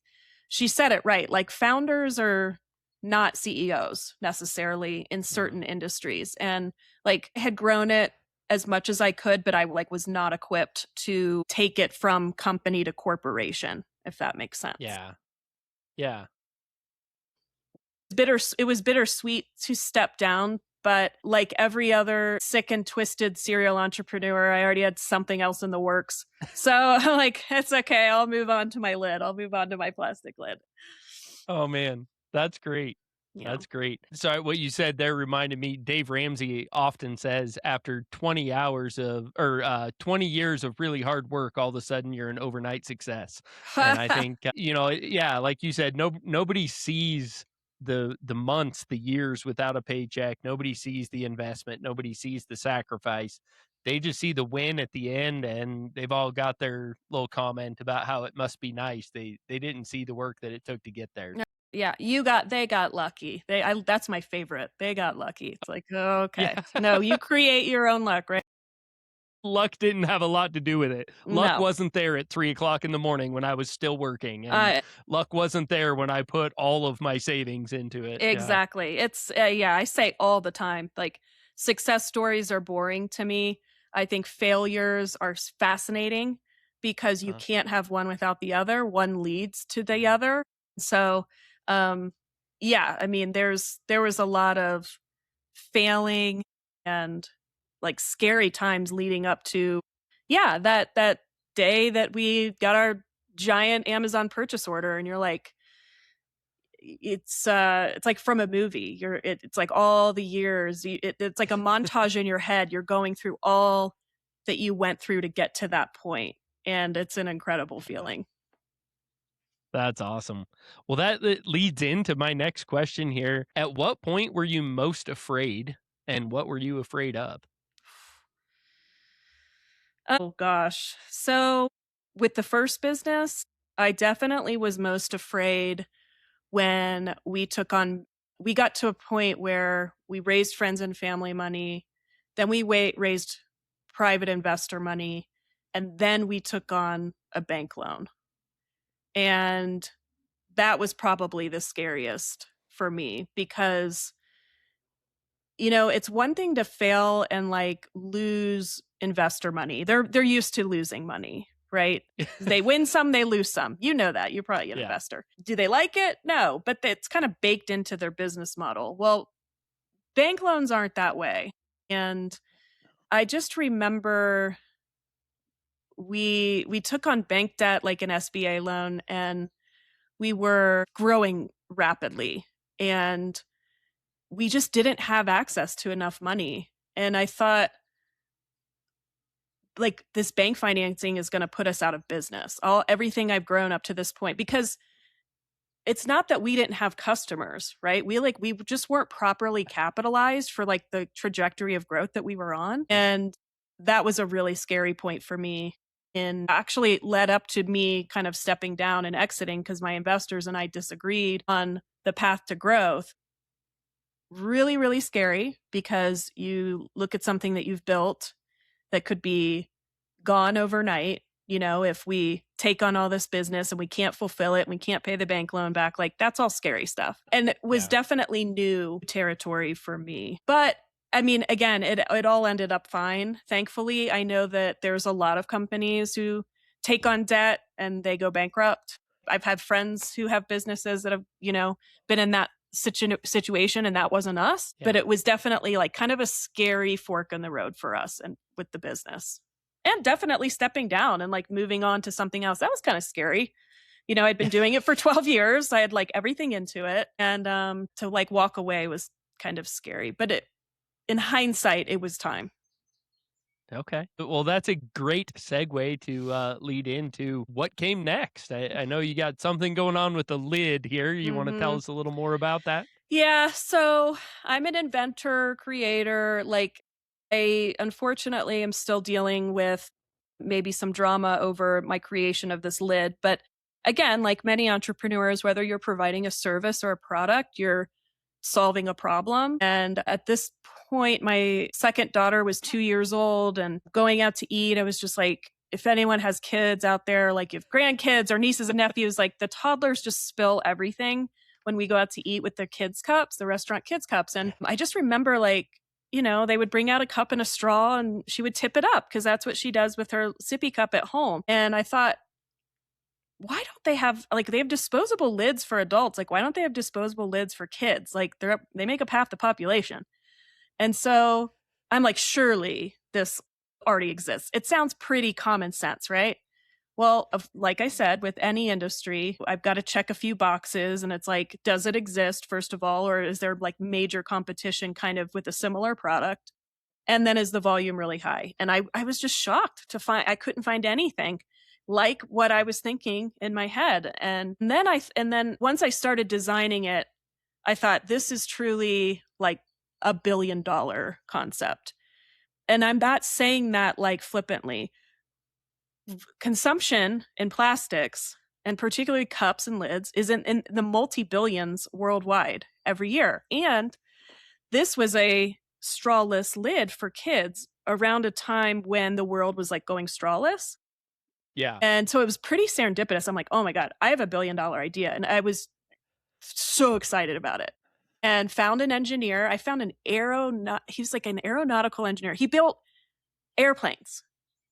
she said it right. Like founders are not CEOs necessarily in Mhm. certain industries and like had grown it as much as I could, but I like was not equipped to take it from company to corporation, if that makes sense. Yeah. Yeah. It was bittersweet to step down, but like every other sick and twisted serial entrepreneur, I already had something else in the works. So like it's okay, I'll move on to my lid. I'll move on to my plastic lid. Oh man, that's great. Yeah. That's great. So what you said there reminded me. Dave Ramsey often says after 20 hours of or 20 years of really hard work, all of a sudden you're an overnight success. And I think yeah, like you said, nobody sees the months, the years without a paycheck. Nobody sees the investment. Nobody sees the sacrifice. They just see the win at the end, and they've all got their little comment about how it must be nice. They didn't see the work that it took to get there. Yeah, they got lucky. That's my favorite. They got lucky. It's like, okay. Yeah. No, you create your own luck, right? Luck didn't have a lot to do with it. Luck No. wasn't there at 3 o'clock in the morning when I was still working, and Uh luck wasn't there when I put all of my savings into it. Yeah. exactly. It's yeah, I say all the time. Like success stories are boring to me. I think failures are fascinating because you Uh, can't have one without the other. One leads to the mhm. other. So, um yeah, I mean there was a lot of failing and like scary times leading up to yeah, that day that we got our giant Amazon purchase order and you're like it's like from a movie. It's like all the years it's like a montage in your head. You're going through all that you went through to get to that point and it's an incredible Yeah. feeling. That's awesome. Well, that leads into my next question here. At what point were you most afraid, and what were you afraid of? Oh gosh. So with the first business, I definitely was most afraid when we got to a point where we raised friends and family money, then we raised private investor money, and then we took on a bank loan. And that was probably the scariest for me because it's one thing to fail and like lose investor money. They're used to losing money, right? They win some, they lose some. You know that. You're probably an Yeah. investor. Do they like it? No, but it's kind of baked into their business model. Well, bank loans aren't that way. And I just remember we took on bank debt like an SBA loan and we were growing rapidly and we just didn't have access to enough money. And I thought like this bank financing is going to put us out of business. Everything I've grown up to this point because it's not that we didn't have customers, right? We just weren't properly capitalized for like the trajectory of growth that we were on. And that was a really scary point for me. And actually it led up to me kind of stepping down and exiting because my investors and I disagreed on the path to growth. Really, really scary because you look at something that you've built that could be gone overnight. You know, if we take on all this business and we can't fulfill it and we can't pay the bank loan back, like that's all scary stuff. And it was definitely new territory for me. But I mean, again, it all ended up fine. Thankfully, I know that there's a lot of companies who take on debt and they go bankrupt. I've had friends who have businesses that have, been in that situation, and that wasn't us. But it was definitely like kind of a scary fork in the road for us and with the business. And definitely stepping down and like moving on to something else. That was kind of scary. I'd been doing it for 12 years. I had like everything into it. And to like walk away was kind of scary. But in hindsight, it was time. Okay. Well, that's a great segue to lead into what came next. I know you got something going on with the lid here. You want to tell us a little more about that? Yeah. So I'm an inventor, creator. Like, I unfortunately am still dealing with maybe some drama over my creation of this lid. But again, like many entrepreneurs, whether you're providing a service or a product, you're solving a problem. And at this point, my second daughter was 2 years old and going out to eat. I was just like, if anyone has kids out there, like if grandkids or nieces and nephews, like the toddlers just spill everything when we go out to eat with their kids' cups, the restaurant kids' cups. And I just remember like, they would bring out a cup and a straw and she would tip it up because that's what she does with her sippy cup at home. And I thought, why don't they have they have disposable lids for adults? Like, why don't they have disposable lids for kids? Like they make up half the population. And so I'm like, surely this already exists. It sounds pretty common sense, right? Well, like I said, with any industry, I've got to check a few boxes and it's like, does it exist, first of all, or is there like major competition kind of with a similar product? And then is the volume really high? And I was just shocked to find I couldn't find anything like what I was thinking in my head. And then once I started designing it, I thought this is truly like $1 billion concept. And I'm not saying that like flippantly. Consumption in plastics, and particularly cups and lids, is in the multi-billions worldwide every year. And this was a strawless lid for kids around a time when the world was like going strawless. Yeah. And so it was pretty serendipitous. I'm like, oh my God, I have $1 billion idea. And I was so excited about it and found an engineer. I found he was like an aeronautical engineer. He built airplanes.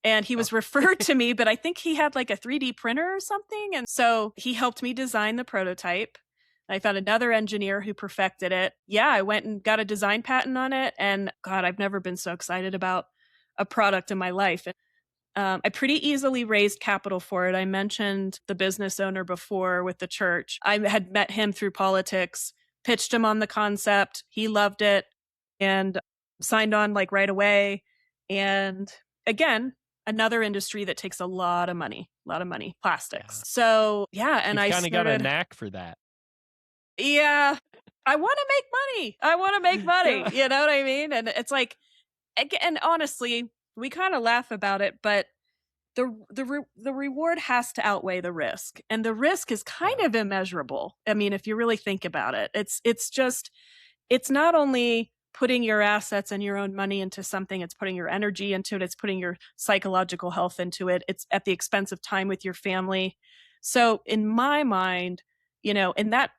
And he was referred to me, but I think he had like a 3D printer or something. And so he helped me design the prototype. I found another engineer who perfected it. Yeah, I went and got a design patent on it. And God, I've never been so excited about a product in my life. I pretty easily raised capital for it. I mentioned the business owner before with the church. I had met him through politics, pitched him on the concept. He loved it and signed on like right away. And again, another industry that takes a lot of money, plastics. Yeah. So yeah, and I kind of got a knack for that. Yeah, I want to make money. You know what I mean? And it's like, and honestly, we kind of laugh about it, but the reward has to outweigh the risk, and the risk is kind of immeasurable. I mean, if you really think about it, it's not only putting your assets and your own money into something, it's putting your energy into it, it's putting your psychological health into it, it's at the expense of time with your family. So in my mind, and that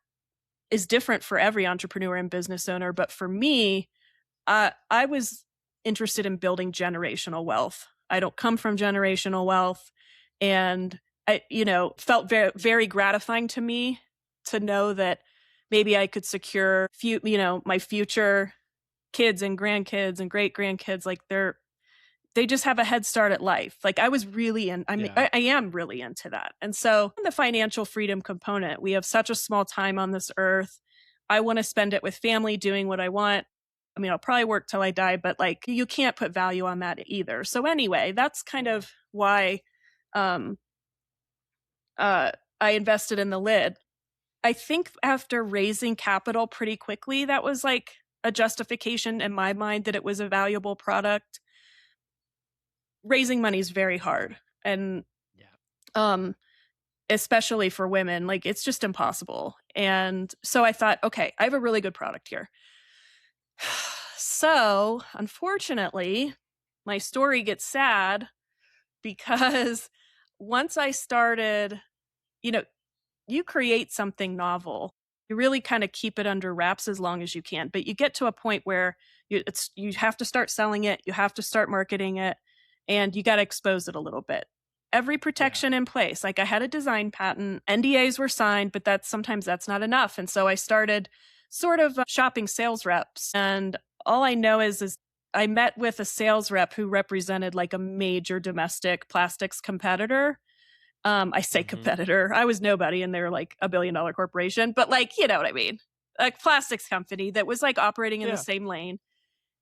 is different for every entrepreneur and business owner, but for me, I was interested in building generational wealth. I don't come from generational wealth, and I felt very, very gratifying to me to know that maybe I could secure my future kids and grandkids and great grandkids, like they just have a head start at life. Like I was really I am really into that. And so the financial freedom component, we have such a small time on this earth. I want to spend it with family doing what I want. I mean, I'll probably work till I die, but like you can't put value on that either. So anyway, that's kind of why I invested in the lid. I think after raising capital pretty quickly, that was like a justification in my mind that it was a valuable product. Raising money is very hard. And Yeah. um especially for women, like it's just impossible. And so I thought, okay, I have a really good product here. So, unfortunately, my story gets sad because once I started, you know, you create something novel, you really kind of keep it under wraps as long as you can. But you get to a point where you have to start selling it, you have to start marketing it, and you got to expose it a little bit. Every Yeah. protection in place. Like I had a design patent, NDAs were signed, but that's not enough. And so I started sort of shopping sales reps. And all I know is I met with a sales rep who represented like a major domestic plastics competitor. I say Hmm. competitor. I was nobody and they're like $1 billion corporation, but like, you know what I mean? A plastics company that was like operating in the Yeah. same lane.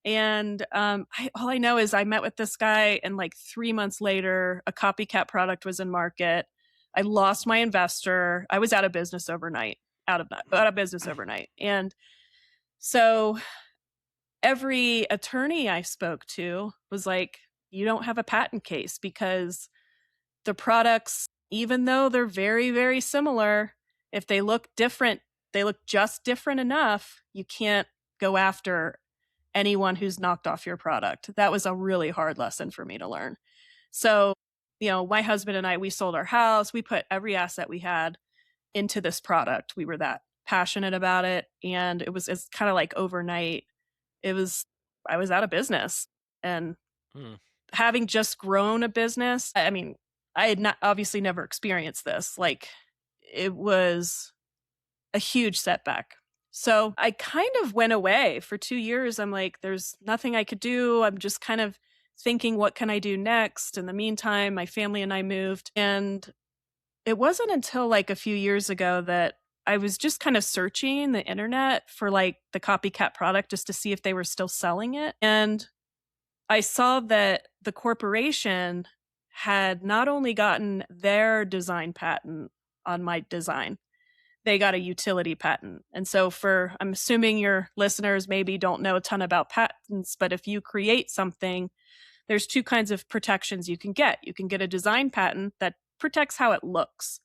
And all I know is I met with this guy, and like 3 months later, a copycat product was in market. I lost my investor. I was out of business overnight, out of business overnight. And so every attorney I spoke to was like, you don't have a patent case because the products, even though they're very, very similar, if they look different, they look just different enough, you can't go after anyone who's knocked off your product. That was a really hard lesson for me to learn. So, my husband and I, we sold our house, we put every asset we had into this product. We were that passionate about it. And it's kind of like overnight, it was, I was out of business. And Mm. having just grown a business, I mean, I had not obviously never experienced this. Like it was a huge setback. So I kind of went away for 2 years. I'm like, there's nothing I could do. I'm just kind of thinking, what can I do next? In the meantime, my family and I moved. And it wasn't until like a few years ago that I was just kind of searching the internet for like the copycat product just to see if they were still selling it. And I saw that the corporation had not only gotten their design patent on my design, they got a utility patent. And so I'm assuming your listeners maybe don't know a ton about patents, but if you create something, there's two kinds of protections you can get. You can get a design patent that protects how it looks,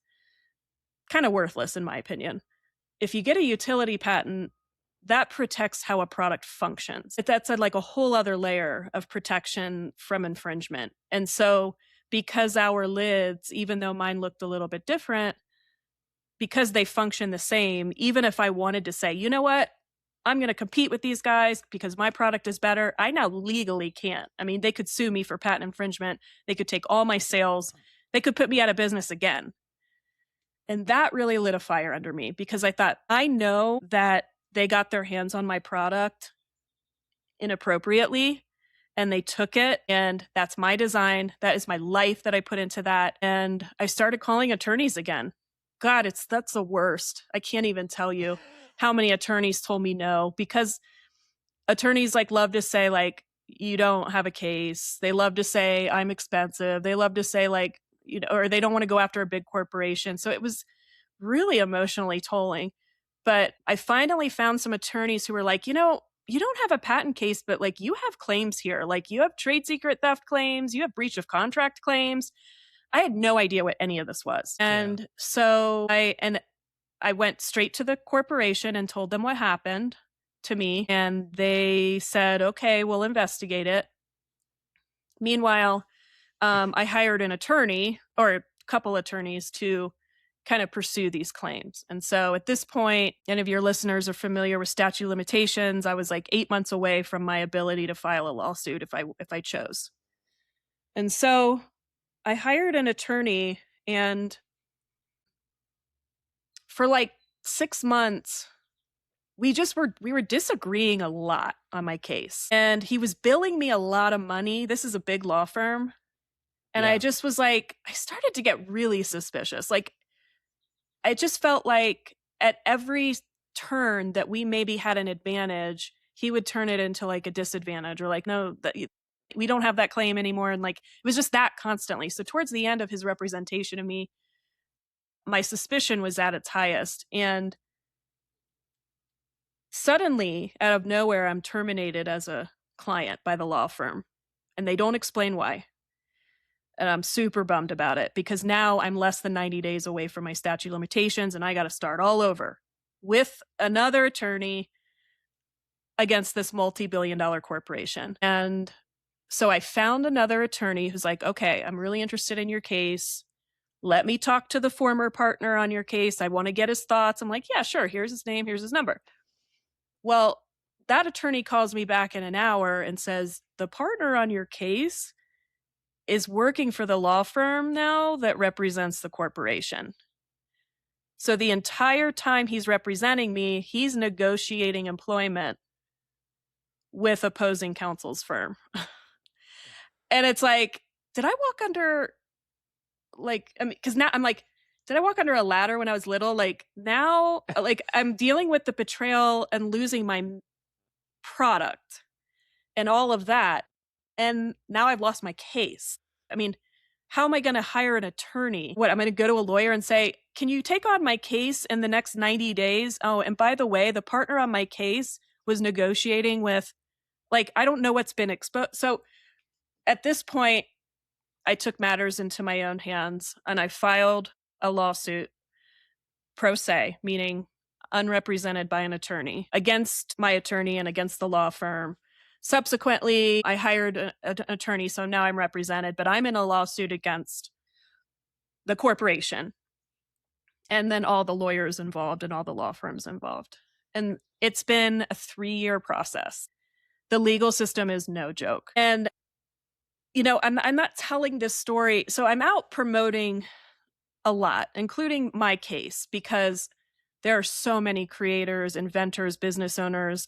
kind of worthless in my opinion. If you get a utility patent, that protects how a product functions. That's like a whole other layer of protection from infringement. And so, because our lids, even though mine looked a little bit different, because they function the same, even if I wanted to say, you know what, I'm going to compete with these guys because my product is better, I now legally can't. I mean, they could sue me for patent infringement. They could take all my sales. They could put me out of business again. And that really lit a fire under me because I thought, I know that they got their hands on my product inappropriately and they took it, and that's my design. That is my life that I put into that. And I started calling attorneys again. God, that's the worst. I can't even tell you how many attorneys told me no, because attorneys like love to say like, you don't have a case. They love to say I'm expensive. They love to say like, or they don't want to go after a big corporation. So it was really emotionally tolling. But I finally found some attorneys who were like, you don't have a patent case, but like you have claims here. Like you have trade secret theft claims, you have breach of contract claims. I had no idea what any of this was. Yeah. And so I went straight to the corporation and told them what happened to me. And they said, okay, we'll investigate it. Meanwhile, I hired an attorney or a couple attorneys to kind of pursue these claims. And so at this point, any of your listeners are familiar with statute of limitations. I was like 8 months away from my ability to file a lawsuit if I chose. And so I hired an attorney, and for like 6 months, we were disagreeing a lot on my case. And he was billing me a lot of money. This is a big law firm. And I Yeah. just was like, I started to get really suspicious. Like, I just felt like at every turn that we maybe had an advantage, he would turn it into like a disadvantage or like, no, we don't have that claim anymore. And like, it was just that constantly. So towards the end of his representation of me, my suspicion was at its highest. And suddenly, out of nowhere, I'm terminated as a client by the law firm, and they don't explain why. And I'm super bummed about it because now I'm less than 90 days away from my statute of limitations and I got to start all over with another attorney against this multi-billion dollar corporation. And so I found another attorney who's like, okay, I'm really interested in your case. Let me talk to the former partner on your case. I want to get his thoughts. I'm like, yeah, sure. Here's his name. Here's his number. Well, that attorney calls me back in an hour and says, the partner on your case is working for the law firm now that represents the corporation. So the entire time he's representing me, he's negotiating employment with opposing counsel's firm. And it's like, did I walk under, like, I mean, because now I'm like, did I walk under a ladder when I was little? Like now, like I'm dealing with the betrayal and losing my product and all of that. And now I've lost my case. I mean, how am I going to hire an attorney? What, I'm going to go to a lawyer and say, can you take on my case in the next 90 days? Oh, and by the way, the partner on my case was negotiating with, like, I don't know what's been exposed. So at this point, I took matters into my own hands and I filed a lawsuit pro se, meaning unrepresented by an attorney, against my attorney and against the law firm. Subsequently, I hired an attorney, so now I'm represented, but I'm in a lawsuit against the corporation and then all the lawyers involved and all the law firms involved. And it's been a 3-year process. The legal system is no joke. And, you know, I'm not telling this story. So I'm out promoting a lot, including my case, because there are so many creators, inventors, business owners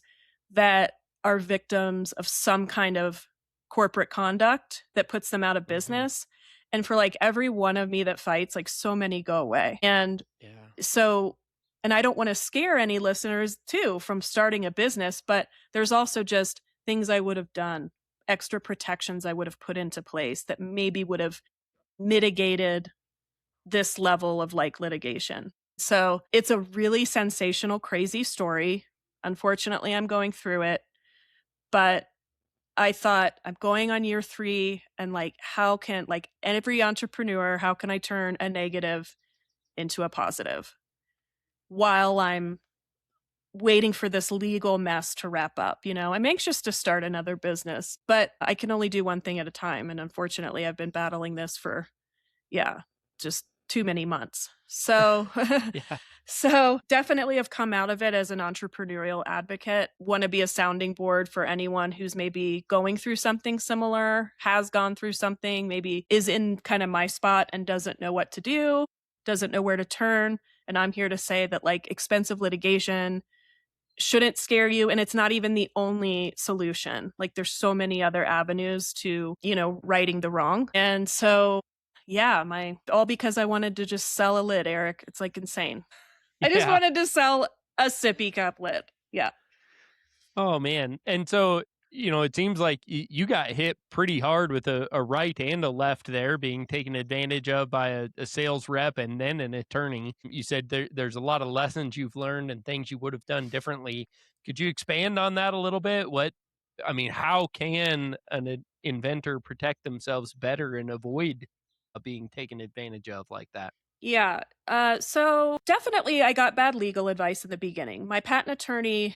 that are victims of some kind of corporate conduct that puts them out of business. And for like every one of me that fights, like so many go away. And so, and I don't want to scare any listeners too from starting a business, but there's also just things I would have done, extra protections I would have put into place that maybe would have mitigated this level of like litigation. So it's a really sensational, crazy story. Unfortunately, I'm going through it, but I thought I'm going on year 3 and like, how can, like every entrepreneur, how can I turn a negative into a positive while I'm waiting for this legal mess to wrap up? You know, I'm anxious to start another business, but I can only do one thing at a time. And unfortunately, I've been battling this for, just too many months. So, Yeah. so definitely have come out of it as an entrepreneurial advocate. Want to be a sounding board for anyone who's maybe going through something similar, has gone through something, maybe is in kind of my spot and doesn't know what to do, doesn't know where to turn. And I'm here to say that like expensive litigation shouldn't scare you. And it's not even the only solution. Like there's so many other avenues to, you know, righting the wrong. And so, yeah, all because I wanted to just sell a lid, Eric. It's like insane. I just Yeah. wanted to sell a sippy cup lid. Yeah. Oh, man. And so, it seems like you got hit pretty hard with a right and a left there, being taken advantage of by a sales rep and then an attorney. You said there's a lot of lessons you've learned and things you would have done differently. Could you expand on that a little bit? How can an inventor protect themselves better and avoid being taken advantage of like that? Yeah. So definitely I got bad legal advice in the beginning. My patent attorney,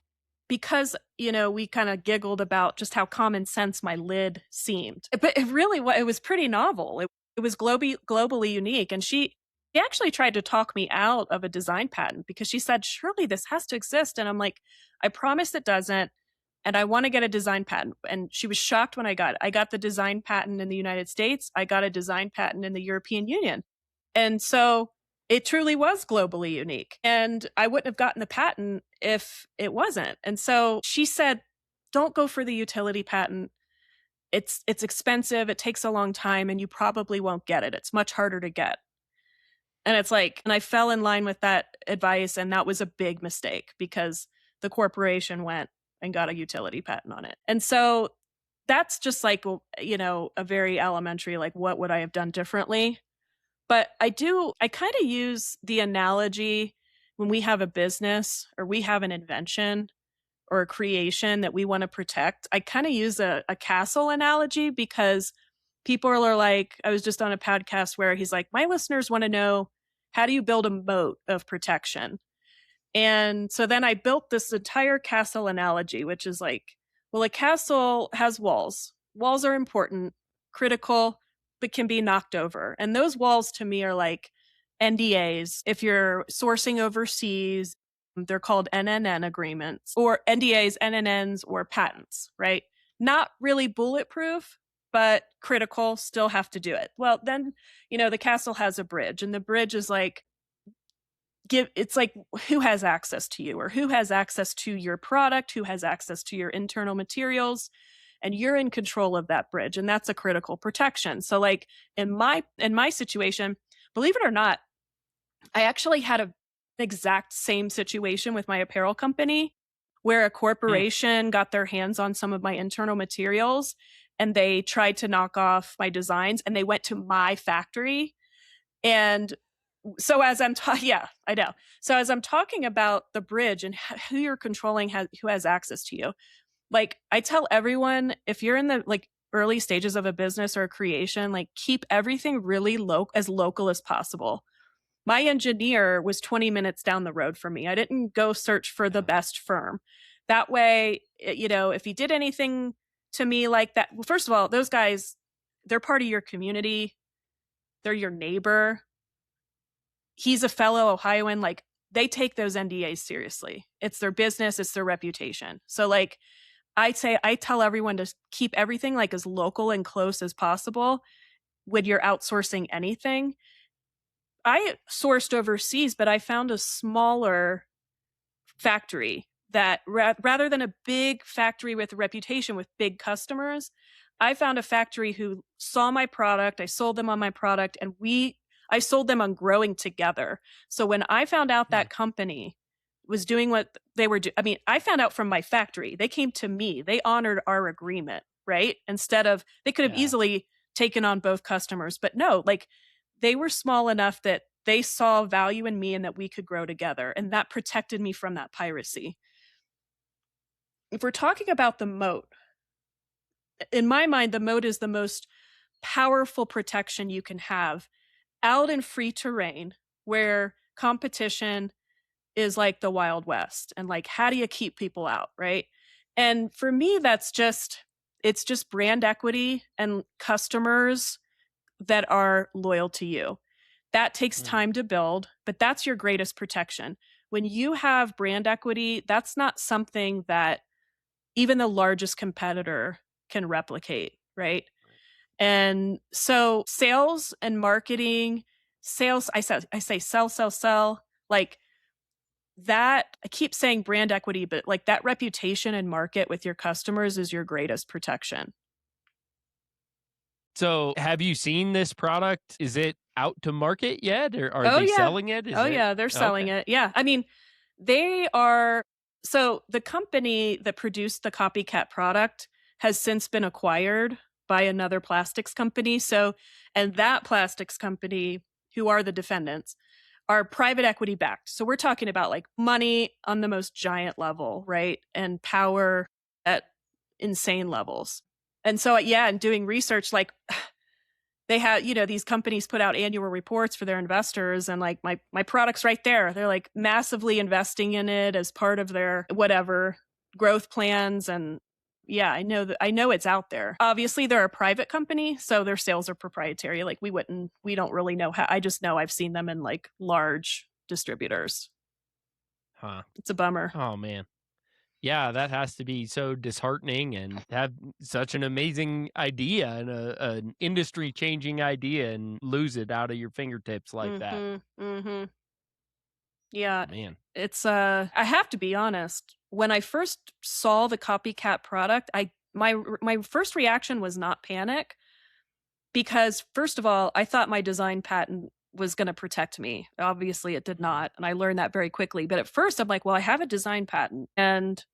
because, you know, we kind of giggled about just how common sense my lid seemed. But it was pretty novel. It was globally unique. And she actually tried to talk me out of a design patent because she said, surely this has to exist. And I'm like, I promise it doesn't. And I want to get a design patent. And she was shocked when I got it. I got the design patent in the United States. I got a design patent in the European Union. And so it truly was globally unique. And I wouldn't have gotten the patent if it wasn't. And so she said, don't go for the utility patent. It's expensive, it takes a long time, and you probably won't get it. It's much harder to get. And it's like, and I fell in line with that advice, and that was a big mistake because the corporation went and got a utility patent on it. And so that's just like, you know, a very elementary, like, what would I have done differently? But I kind of use the analogy when we have a business or we have an invention or a creation that we want to protect. I kind of use a castle analogy because people are like, I was just on a podcast where he's like, my listeners want to know, how do you build a moat of protection? And so then I built this entire castle analogy, which is like, well, a castle has walls. Walls are important, critical, but can be knocked over. And those walls to me are like NDAs. If you're sourcing overseas, they're called NNN agreements or NDAs, NNNs, or patents, right? Not really bulletproof, but critical, still have to do it. Well, then, the castle has a bridge, and the bridge is like, it's like, who has access to you or who has access to your product, who has access to your internal materials, and you're in control of that bridge, and that's a critical protection. So like in my situation, believe it or not, I actually had a exact same situation with my apparel company where a Hmm. corporation got their hands on some of my internal materials and they tried to knock off my designs, and they went to my factory. And so as I'm yeah, I know. So as I'm talking about the bridge and who you're controlling, who has access to you, like I tell everyone, if you're in the like early stages of a business or a creation, like keep everything really local as possible. My engineer was 20 minutes down the road from me. I didn't go search for the Yeah. best firm. That way, if he did anything to me like that, well, first of all, those guys, they're part of your community. They're your neighbor. He's a fellow Ohioan. Like they take those NDAs seriously. It's their business, it's their reputation. So like I tell everyone to keep everything like as local and close as possible when you're outsourcing anything. I sourced overseas, but I found a smaller factory that rather than a big factory with a reputation with big customers, I found a factory who saw my product, I sold them on my product, and I sold them on growing together. So when I found out Hmm. that company was doing what they were doing, I mean, I found out from my factory. They came to me. They honored our agreement, right? Instead of they could have Yeah. easily taken on both customers, but no, like they were small enough that they saw value in me and that we could grow together. And that protected me from that piracy. If we're talking about the moat, in my mind, the moat is the most powerful protection you can have out in free terrain where competition is like the Wild West. And like, how do you keep people out? Right. And for me, it's just brand equity and customers that are loyal to you. That takes Hmm. time to build, but that's your greatest protection. When you have brand equity, that's not something that even the largest competitor can replicate, right? And so sales and marketing, sales, I say sell, sell, sell. Like that, I keep saying brand equity, but like that reputation and market with your customers is your greatest protection. So, have you seen this product? Is it out to market yet, or are Oh they yeah. selling it? Is Oh it yeah, they're selling okay? it. Yeah. I mean, they are so the company that produced the copycat product has since been acquired by another plastics company. So, and that plastics company, who are the defendants, are private equity backed. So we're talking about like money on the most giant level, right? And power at insane levels. And so yeah, and doing research, like they have, these companies put out annual reports for their investors, and like my product's right there. They're like massively investing in it as part of their whatever growth plans. And yeah, I know it's out there. Obviously they're a private company, so their sales are proprietary. Like we don't really know how. I just know I've seen them in like large distributors. Huh. It's a bummer. Oh man. Yeah, that has to be so disheartening and have such an amazing idea and an industry changing idea and lose it out of your fingertips like that. Mhm. Mhm. Yeah, Man. it's I have to be honest. When I first saw the copycat product, my first reaction was not panic because first of all, I thought my design patent was going to protect me. Obviously, it did Mhm. not, and I learned that very quickly. But at first, I'm like, well, I have a design patent, and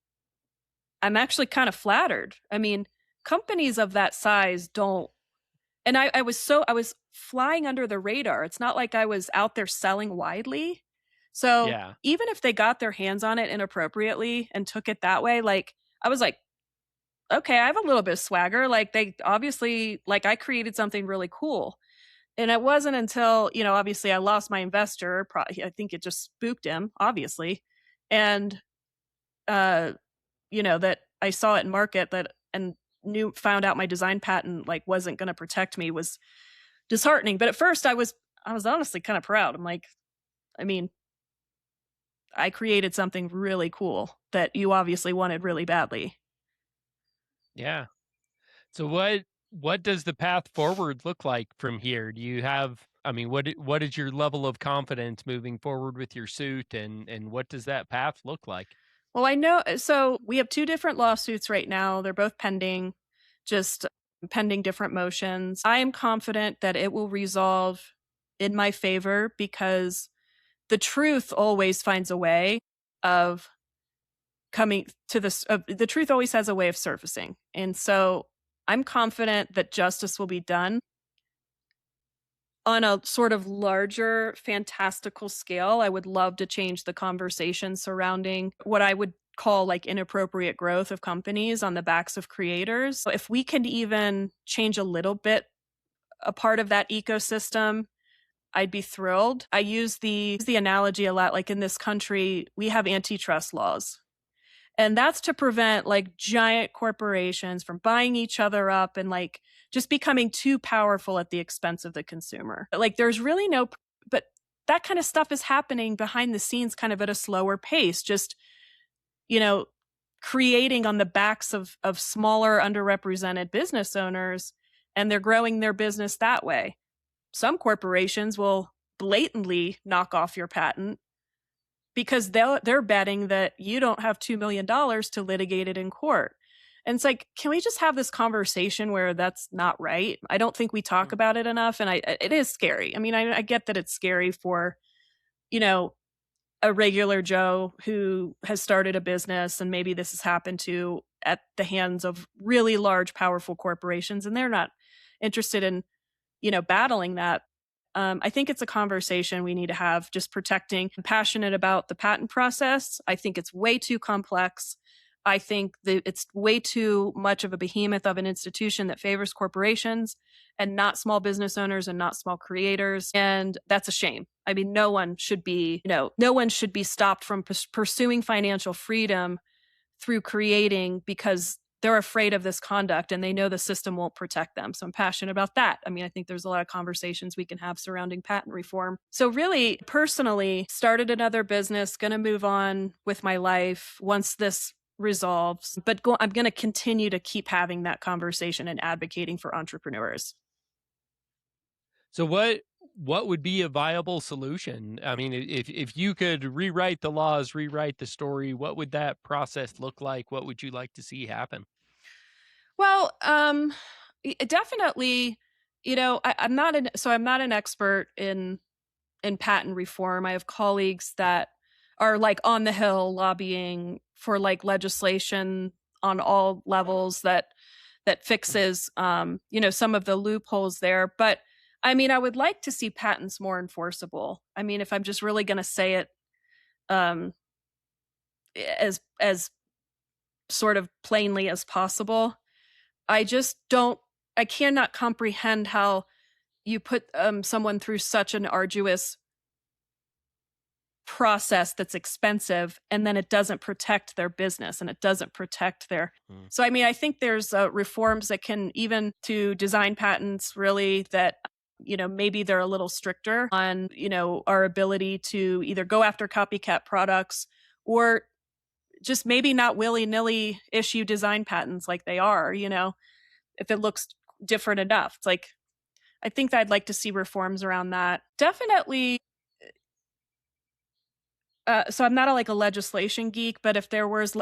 I'm actually kind of flattered. I mean, companies of that size don't And I was flying under the radar. It's not like I was out there selling widely. So Yeah. even if they got their hands on it inappropriately and took it that way, like I was like, okay, I have a little bit of swagger. Like they obviously like I created something really cool. And it wasn't until, obviously I lost my investor. I think it just spooked him, obviously. And uh, that I saw it in market that and found out my design patent like wasn't going to protect me was disheartening. But at first I was honestly kind of proud. I'm like, I mean, I created something really cool that you obviously wanted really badly. Yeah. So what does the path forward look like from here? Do you have I mean, what is your level of confidence moving forward with your suit and what does that path look like? Well, I know so we have two different lawsuits right now. They're both pending, just pending different motions. I am confident that it will resolve in my favor because the truth always finds a way of coming to this. The truth always has a way of surfacing. And so I'm confident that justice will be done on a sort of larger fantastical scale. I would love to change the conversation surrounding what I would call like inappropriate growth of companies on the backs of creators. So if we can even change a little bit a part of that ecosystem, I'd be thrilled. I use the analogy a lot like in this country, we have antitrust laws. And that's to prevent like giant corporations from buying each other up and like just becoming too powerful at the expense of the consumer. Like there's really no, but that kind of stuff is happening behind the scenes kind of at a slower pace, just, you know, creating on the backs of smaller underrepresented business owners, and they're growing their business that way. Some corporations will blatantly knock off your patent because they're betting that you don't have $2 million to litigate it in court. And it's like, can we just have this conversation where that's not right? I don't think we talk Mm. about it enough, and it is scary. I mean, I get that it's scary for you know a regular Joe who has started a business, and maybe this has happened to at the hands of really large, powerful corporations, and they're not interested in battling that. I think it's a conversation we need to have, just protecting. I'm passionate about the patent process. I think it's way too complex. I think that it's way too much of a behemoth of an institution that favors corporations and not small business owners and not small creators. And that's a shame. I mean, no one should be stopped from pursuing financial freedom through creating because they're afraid of this conduct and they know the system won't protect them. So I'm passionate about that. I mean, I think there's a lot of conversations we can have surrounding patent reform. So really, personally, started another business, going to move on with my life once this resolves, but I'm going to continue to keep having that conversation and advocating for entrepreneurs. So what would be a viable solution? I mean, if you could rewrite the laws, rewrite the story, what would that process look like? What would you like to see happen? Well, definitely, I'm not an expert in patent reform. I have colleagues that are like on the Hill lobbying for like legislation on all levels that fixes some of the loopholes there. But I mean, I would like to see patents more enforceable. I mean, if I'm just really going to say it um, as sort of plainly as possible, I just don't. I cannot comprehend how you put someone through such an arduous process that's expensive and then it doesn't protect their business and it doesn't protect their. Mm. So I mean, I think there's reforms that can, even to design patents, really, that maybe they're a little stricter on our ability to either go after copycat products or just maybe not willy-nilly issue design patents like they are, if it looks different enough. It's like, I think that I'd like to see reforms around that. Definitely. So I'm not like a legislation geek, but if there was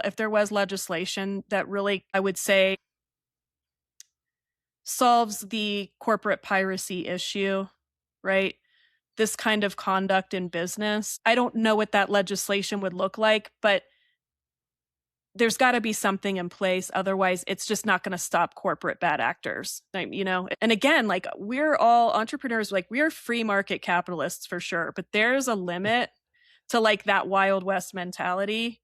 legislation that really, I would say, solves the corporate piracy issue, right? This kind of conduct in business. I don't know what that legislation would look like, but there's got to be something in place. Otherwise, it's just not going to stop corporate bad actors. And again, like we're all entrepreneurs, like we're free market capitalists for sure, but there's a limit to like that Wild West mentality.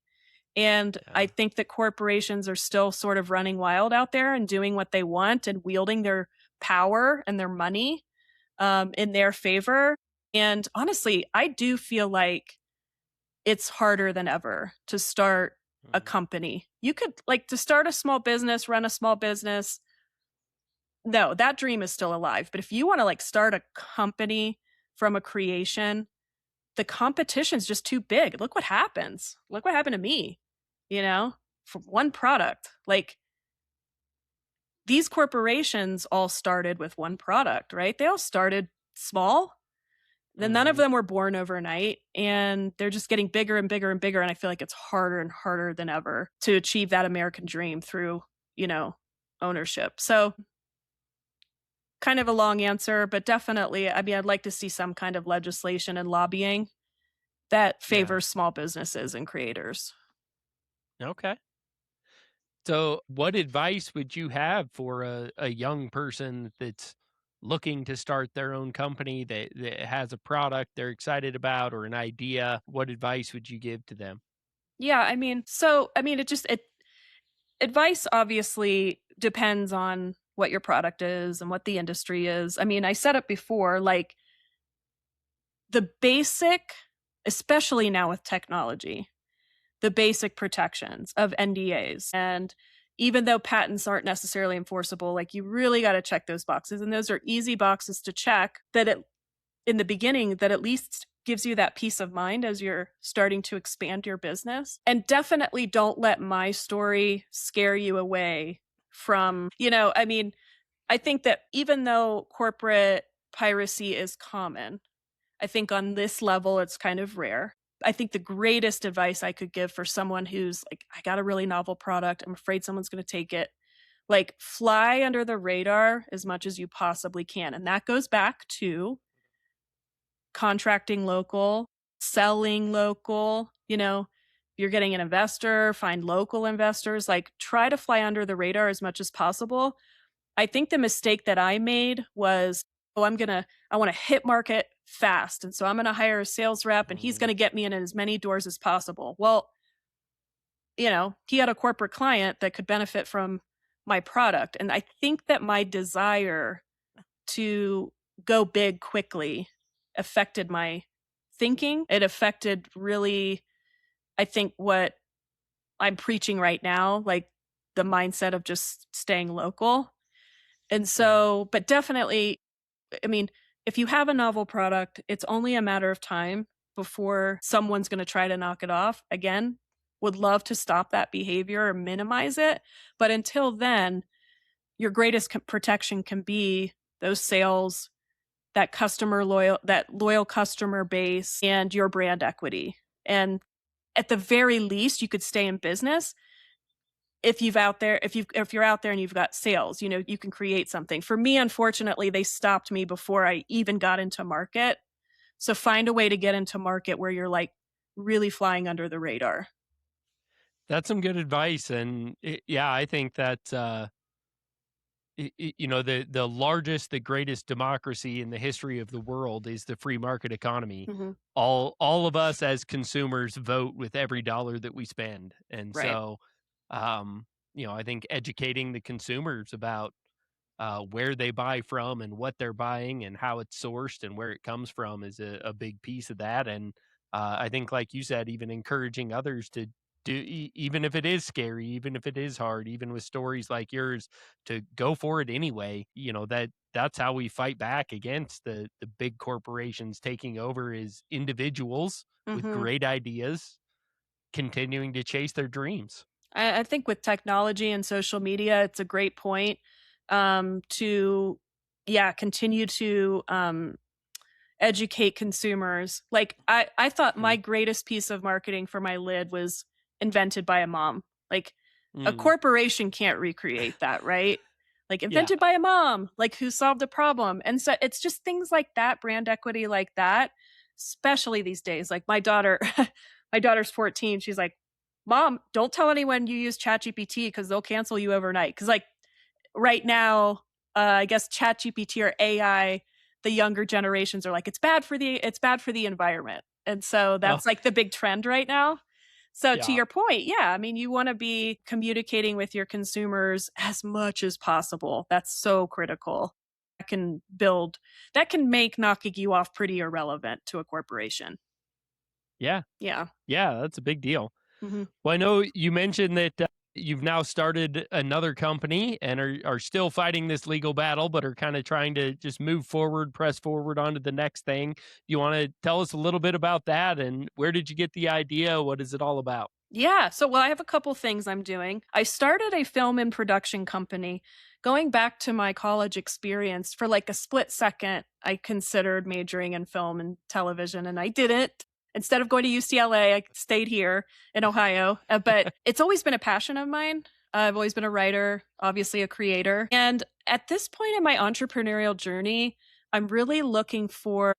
And Yeah. I think that corporations are still sort of running wild out there and doing what they want and wielding their power and their money in their favor. And honestly, I do feel like it's harder than ever to start a Mm. company. You could like to start a small business, run a small business. No, that dream is still alive. But if you want to like start a company from a creation, the competition's just too big. Look what happens. Look what happened to me, for one product. Like these corporations all started with one product, right? They all started small. Then none of Mhm. them were born overnight, and they're just getting bigger and bigger and bigger. And I feel like it's harder and harder than ever to achieve that American dream through, ownership. So kind of a long answer, but definitely, I mean, I'd like to see some kind of legislation and lobbying that Yeah. favors small businesses and creators. Okay. So, what advice would you have for a young person that's looking to start their own company that has a product they're excited about or an idea? What advice would you give to them? Yeah, it advice obviously depends on what your product is and what the industry is. I mean, I said it before, like the basic, especially now with technology, the basic protections of NDAs. And even though patents aren't necessarily enforceable, like you really got to check those boxes. And those are easy boxes to check in the beginning that at least gives you that peace of mind as you're starting to expand your business. And definitely don't let my story scare you away from, I think that even though corporate piracy is common, I think on this level, it's kind of rare. I think the greatest advice I could give for someone who's like, I got a really novel product, I'm afraid someone's going to take it, like fly under the radar as much as you possibly can. And that goes back to contracting local, selling local, you're getting an investor, find local investors, like try to fly under the radar as much as possible. I think the mistake that I made was, oh, I want to hit market fast. And so I'm going to hire a sales rep and he's Mm. going to get me in as many doors as possible. Well, he had a corporate client that could benefit from my product. And I think that my desire to go big quickly affected my thinking. It affected really, I think, what I'm preaching right now, like the mindset of just staying local. And Yeah. so, but definitely, I mean, if you have a novel product, it's only a matter of time before someone's going to try to knock it off. Again, would love to stop that behavior or minimize it. But until then, your greatest protection can be those sales, that loyal customer base and your brand equity. And at the very least, you could stay in business if you're out there and you've got sales, you can create something. For me, unfortunately, they stopped me before I even got into market. So find a way to get into market where you're like really flying under the radar. That's some good advice. And yeah, I think that, the largest, the greatest democracy in the history of the world is the free market economy. Hmm. All of us as consumers vote with every dollar that we spend. And Right. so, um, I think educating the consumers about where they buy from and what they're buying and how it's sourced and where it comes from is a big piece of that. And I think, like you said, even encouraging others to do, even if it is scary, even if it is hard, even with stories like yours, to go for it anyway. That's how we fight back against the big corporations taking over, is individuals with Hmm. great ideas continuing to chase their dreams. I think with technology and social media, it's a great point to, yeah, continue to educate consumers. Like I thought my Mm. greatest piece of marketing for my lid was invented by a mom. Like a Mm. corporation can't recreate that, right? Like Yeah. invented by a mom, like who solved a problem. And so it's just things like that, brand equity like that, especially these days. Like my daughter, my daughter's 14. She's like, Mom, don't tell anyone you use ChatGPT because they'll cancel you overnight. Because like right now, I guess ChatGPT or AI, the younger generations are like, it's bad for the environment. And so Oh, that's like the big trend right now. So to yeah. your point, yeah, I mean, you want to be communicating with your consumers as much as possible. That's so critical. That can build, that can make knocking you off pretty irrelevant to a corporation. Yeah. Yeah. Yeah, that's a big deal. Hmm. Well, I know you mentioned that you've now started another company and are still fighting this legal battle, but are kind of trying to just move forward, press forward onto the next thing. You want to tell us a little bit about that and where did you get the idea? What is it all about? Yeah. So, well, I have a couple things I'm doing. I started a film and production company. Going back to my college experience, for like a split second, I considered majoring in film and television, and I didn't. Instead of going to UCLA, I stayed here in Ohio. But it's always been a passion of mine. I've always been a writer, obviously a creator. And at this point in my entrepreneurial journey, I'm really looking for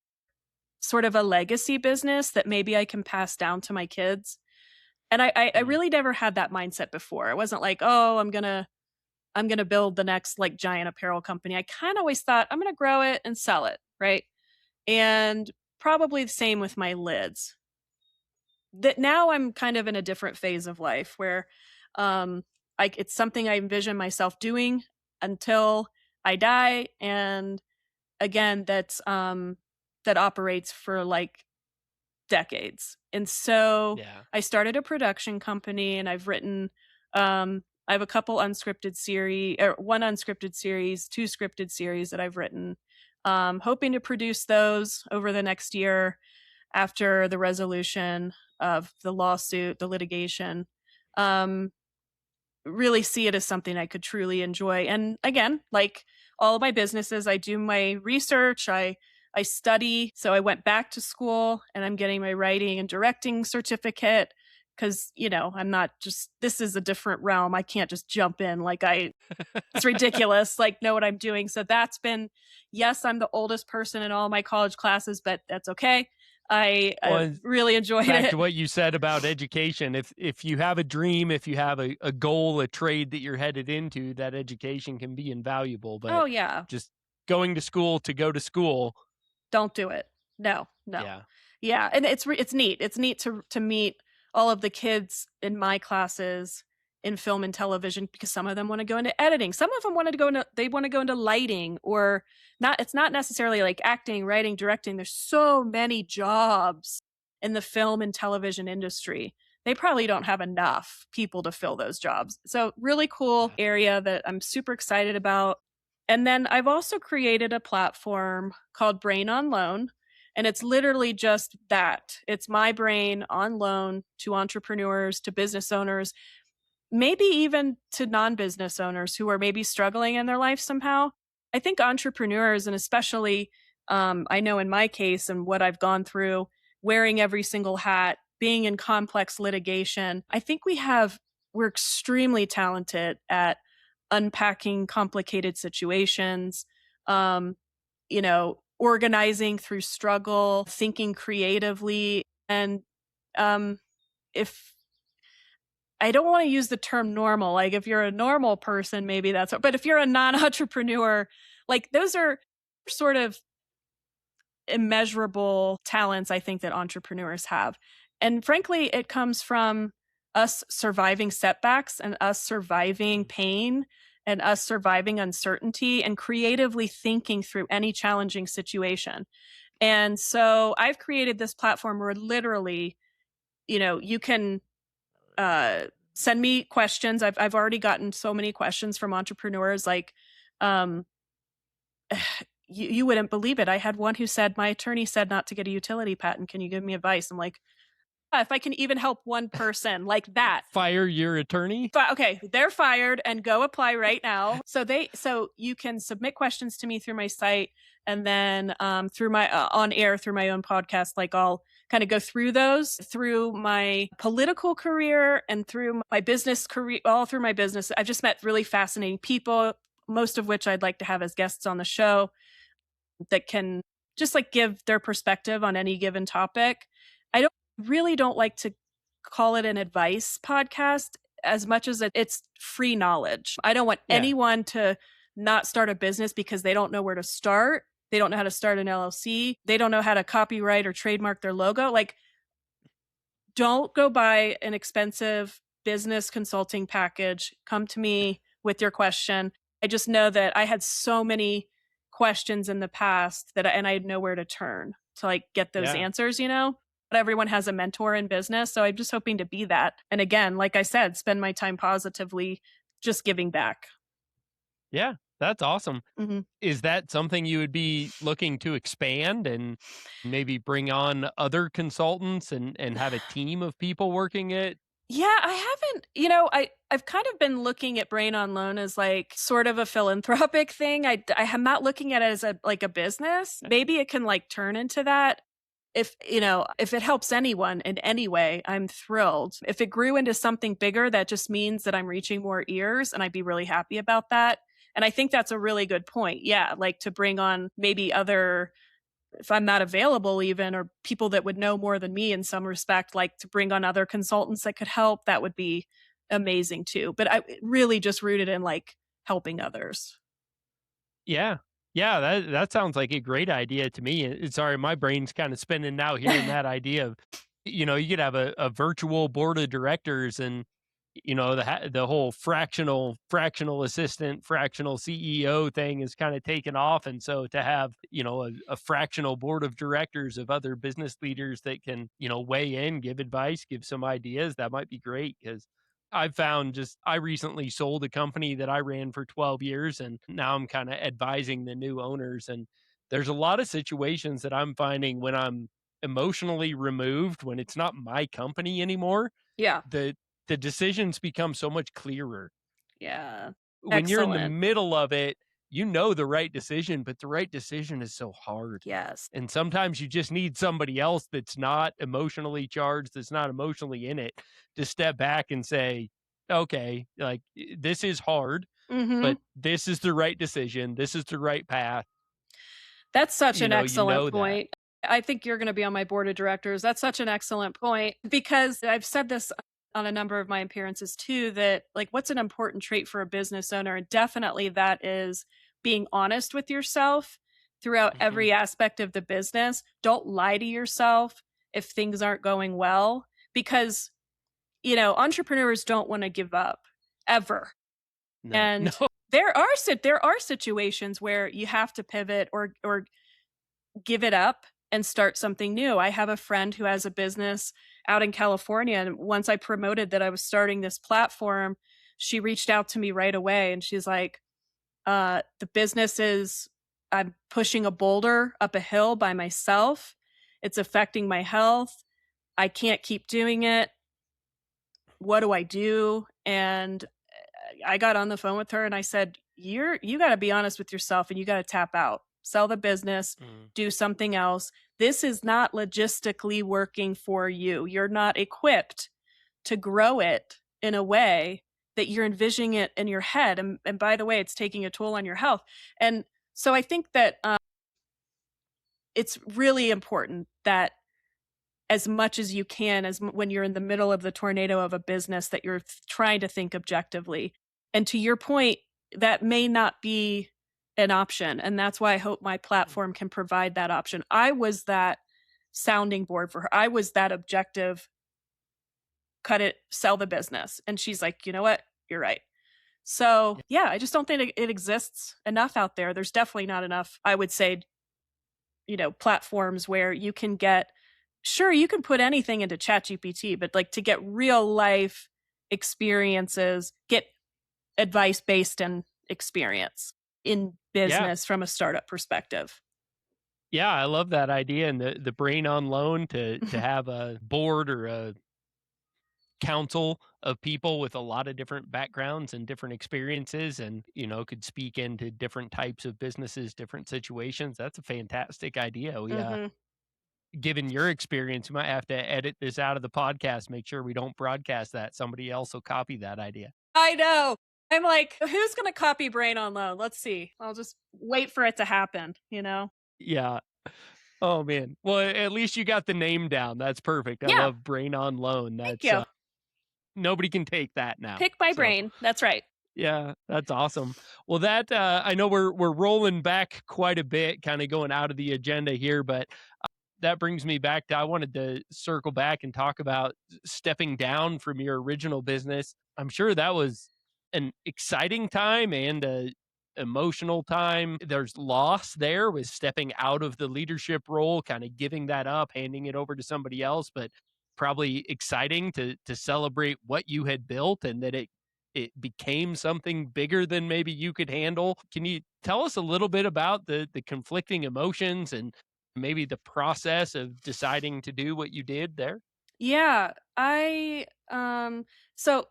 sort of a legacy business that maybe I can pass down to my kids. And I Mm, really never had that mindset before. I wasn't like, "Oh, I'm gonna build the next, like, giant apparel company." I kinda always thought, "I'm gonna grow it and sell it," right? And probably the same with my lids. That now I'm kind of in a different phase of life where, um, like, it's something I envision myself doing until I die, and again, that operates for, like, decades. And so yeah. I started a production company and I have a couple unscripted series or one unscripted series, two scripted series that I've written. Hoping to produce those over the next year after the resolution of the lawsuit, the litigation. Um, really see it as something I could truly enjoy. And again, like all of my businesses, I do my research, I study. So I went back to school and I'm getting my writing and directing certificate cuz I'm not just this is a different realm. I can't just jump in like I it's ridiculous like know what I'm doing. So that's been yes, I'm the oldest person in all my college classes, but that's okay. I Well, really enjoyed back to it. what you said about education, if you have a dream, if you have a goal, a trade that you're headed into, that education can be invaluable. Oh But yeah. just going to school to go to school, Don't do it. No, no. yeah, Yeah, and it's neat. It's neat to meet all of the kids in my classes in film and television because some of them wanna go into editing. Some of them wanted to go into they wanna go into lighting or not it's not necessarily like acting, writing, directing. There's so many jobs in the film and television industry. They probably don't have enough people to fill those jobs. So, really cool yeah, area that I'm super excited about. And then I've also created a platform called Brain on Loan, and it's literally just that. It's my brain on loan to entrepreneurs, to business owners, maybe even to non-business owners who are maybe struggling in their life somehow. I think entrepreneurs, and especially I know in my case and what I've gone through, wearing every single hat, being in complex litigation, I think we're extremely talented at unpacking complicated situations, um, organizing through struggle, thinking creatively, and um, if I don't want to use the term normal. Like if you're a normal person, maybe but if you're a non-entrepreneur, like those are sort of immeasurable talents I think that entrepreneurs have. And frankly, it comes from us surviving setbacks and us surviving mm, pain and us surviving uncertainty and creatively thinking through any challenging situation. And so I've created this platform where literally, you can uh, send me questions. I've already gotten so many questions from entrepreneurs like, um, you wouldn't believe it. I had one who said, "My attorney said not to get a utility patent. Can you give me advice?" I'm like, "Yeah, if I can even help one person like that." fire your attorney. Okay, they're fired and go apply right now. So you can submit questions to me through my site and then through my on air through my own podcast. Like I'll kind of go through those through my political career and through my business career, all through my business. I've just met really fascinating people, most of which I'd like to have as guests on the show that can just like give their perspective on any given topic. I don't really don't like to. call it an advice podcast as much as it's free knowledge. I don't want Yeah. anyone to not start a business because they don't know where to start. They don't know how to start an LLC. They don't know how to copyright or trademark their logo. Like, don't go buy an expensive business consulting package. Come to me with your question. I just know that I had so many questions in the past and I had nowhere to turn to like get those Yeah. answers, you know? But everyone has a mentor in business. So I'm just hoping to be that. And again, like I said, spend my time positively just giving back. Yeah. That's awesome. Mhm. Is that something you would be looking to expand and maybe bring on other consultants and have a team of people working it? Yeah, I haven't, I've kind of been looking at Brain on Loan as like sort of a philanthropic thing. I am not looking at it as a business. Maybe it can like turn into that. If it helps anyone in any way, I'm thrilled. If it grew into something bigger, that just means that I'm reaching more ears and I'd be really happy about that. And I think that's a really good point. Yeah, like to bring on maybe other, if I'm not available even, or people that would know more than me in some respect, like to bring on other consultants that could help, that would be amazing too. But I really just rooted in like helping others. Yeah. Yeah, that sounds like a great idea to me. Sorry, my brain's kind of spinning now hearing that idea of, you could have a virtual board of directors and, the whole fractional assistant, fractional CEO thing is kind of taken off. And so to have, a fractional board of directors of other business leaders that can, weigh in, give advice, give some ideas, that might be great because I've found I recently sold a company that I ran for 12 years and now I'm kind of advising the new owners. And there's a lot of situations that I'm finding when I'm emotionally removed, when it's not my company anymore, Yeah. the decisions become so much clearer. Yeah. When you're in the Excellent. middle of it, you know the right decision, but the right decision is so hard. Yes. And sometimes you just need somebody else that's not emotionally charged, that's not emotionally in it, to step back and say, okay, like this is hard, Mhm. but this is the right decision. This is the right path. That's such an You excellent know that. point. I think you're gonna be on my board of directors. That's such an excellent point because I've said this on a number of my appearances too, that like what's an important trait for a business owner? And definitely that is being honest with yourself throughout Mhm. every aspect of the business. Don't lie to yourself if things aren't going well because, entrepreneurs don't want to give up ever. No, no. And there are situations where you have to pivot or give it up and start something new. I have a friend who has a business out in California, and once I promoted that I was starting this platform, she reached out to me right away and she's like, the business is I'm pushing a boulder up a hill by myself. It's affecting my health. I can't keep doing it. What do I do? And I got on the phone with her and I said, you got to be honest with yourself and you got to tap out. Sell the business, Mm, do something else. This is not logistically working for you. You're not equipped to grow it in a way that you're envisioning it in your head. And by the way, it's taking a toll on your health. And so I think that it's really important that as much as you can when you're in the middle of the tornado of a business that you're trying to think objectively. And to your point, that may not be an option, and that's why I hope my mm. platform can provide that option. I was that sounding board for her. I was that objective, cut it, sell the business. And she's like, "You know what? You're right." So, Yeah. yeah, I just don't think it exists enough out there. There's definitely not enough, I would say, platforms where you can get, sure, you can put anything into ChatGPT, but like to get real life experiences, get advice based in experience in Yeah. business from a startup perspective. Yeah, I love that idea and the brain on loan to have a board or a council of people with a lot of different backgrounds and different experiences and could speak into different types of businesses, different situations. That's a fantastic idea. Mhm. Given your experience, you might have to edit this out of the podcast, make sure we don't broadcast that. Somebody else will copy that idea. I know. I'm like, who's going to copy Brain on Loan? Let's see. I'll just wait for it to happen, you know? Yeah. Oh, man. Well, at least you got the name down. That's perfect. I Yeah, love Brain on Loan. thank That's, you. nobody can take that now. Pick my So, brain. That's right. yeah, that's awesome. Well, that, I know we're rolling back quite a bit, kind of going out of the agenda here, but that brings me back to I wanted to circle back and talk about stepping down from your original business. I'm sure that was an exciting time and a emotional time. There's loss there with stepping out of the leadership role, kind of giving that up, handing it over to somebody else, but probably exciting to celebrate what you had built and that it became something bigger than maybe you could handle. Can you tell us a little bit about the conflicting emotions and maybe the process of deciding to do what you did there? Yeah, so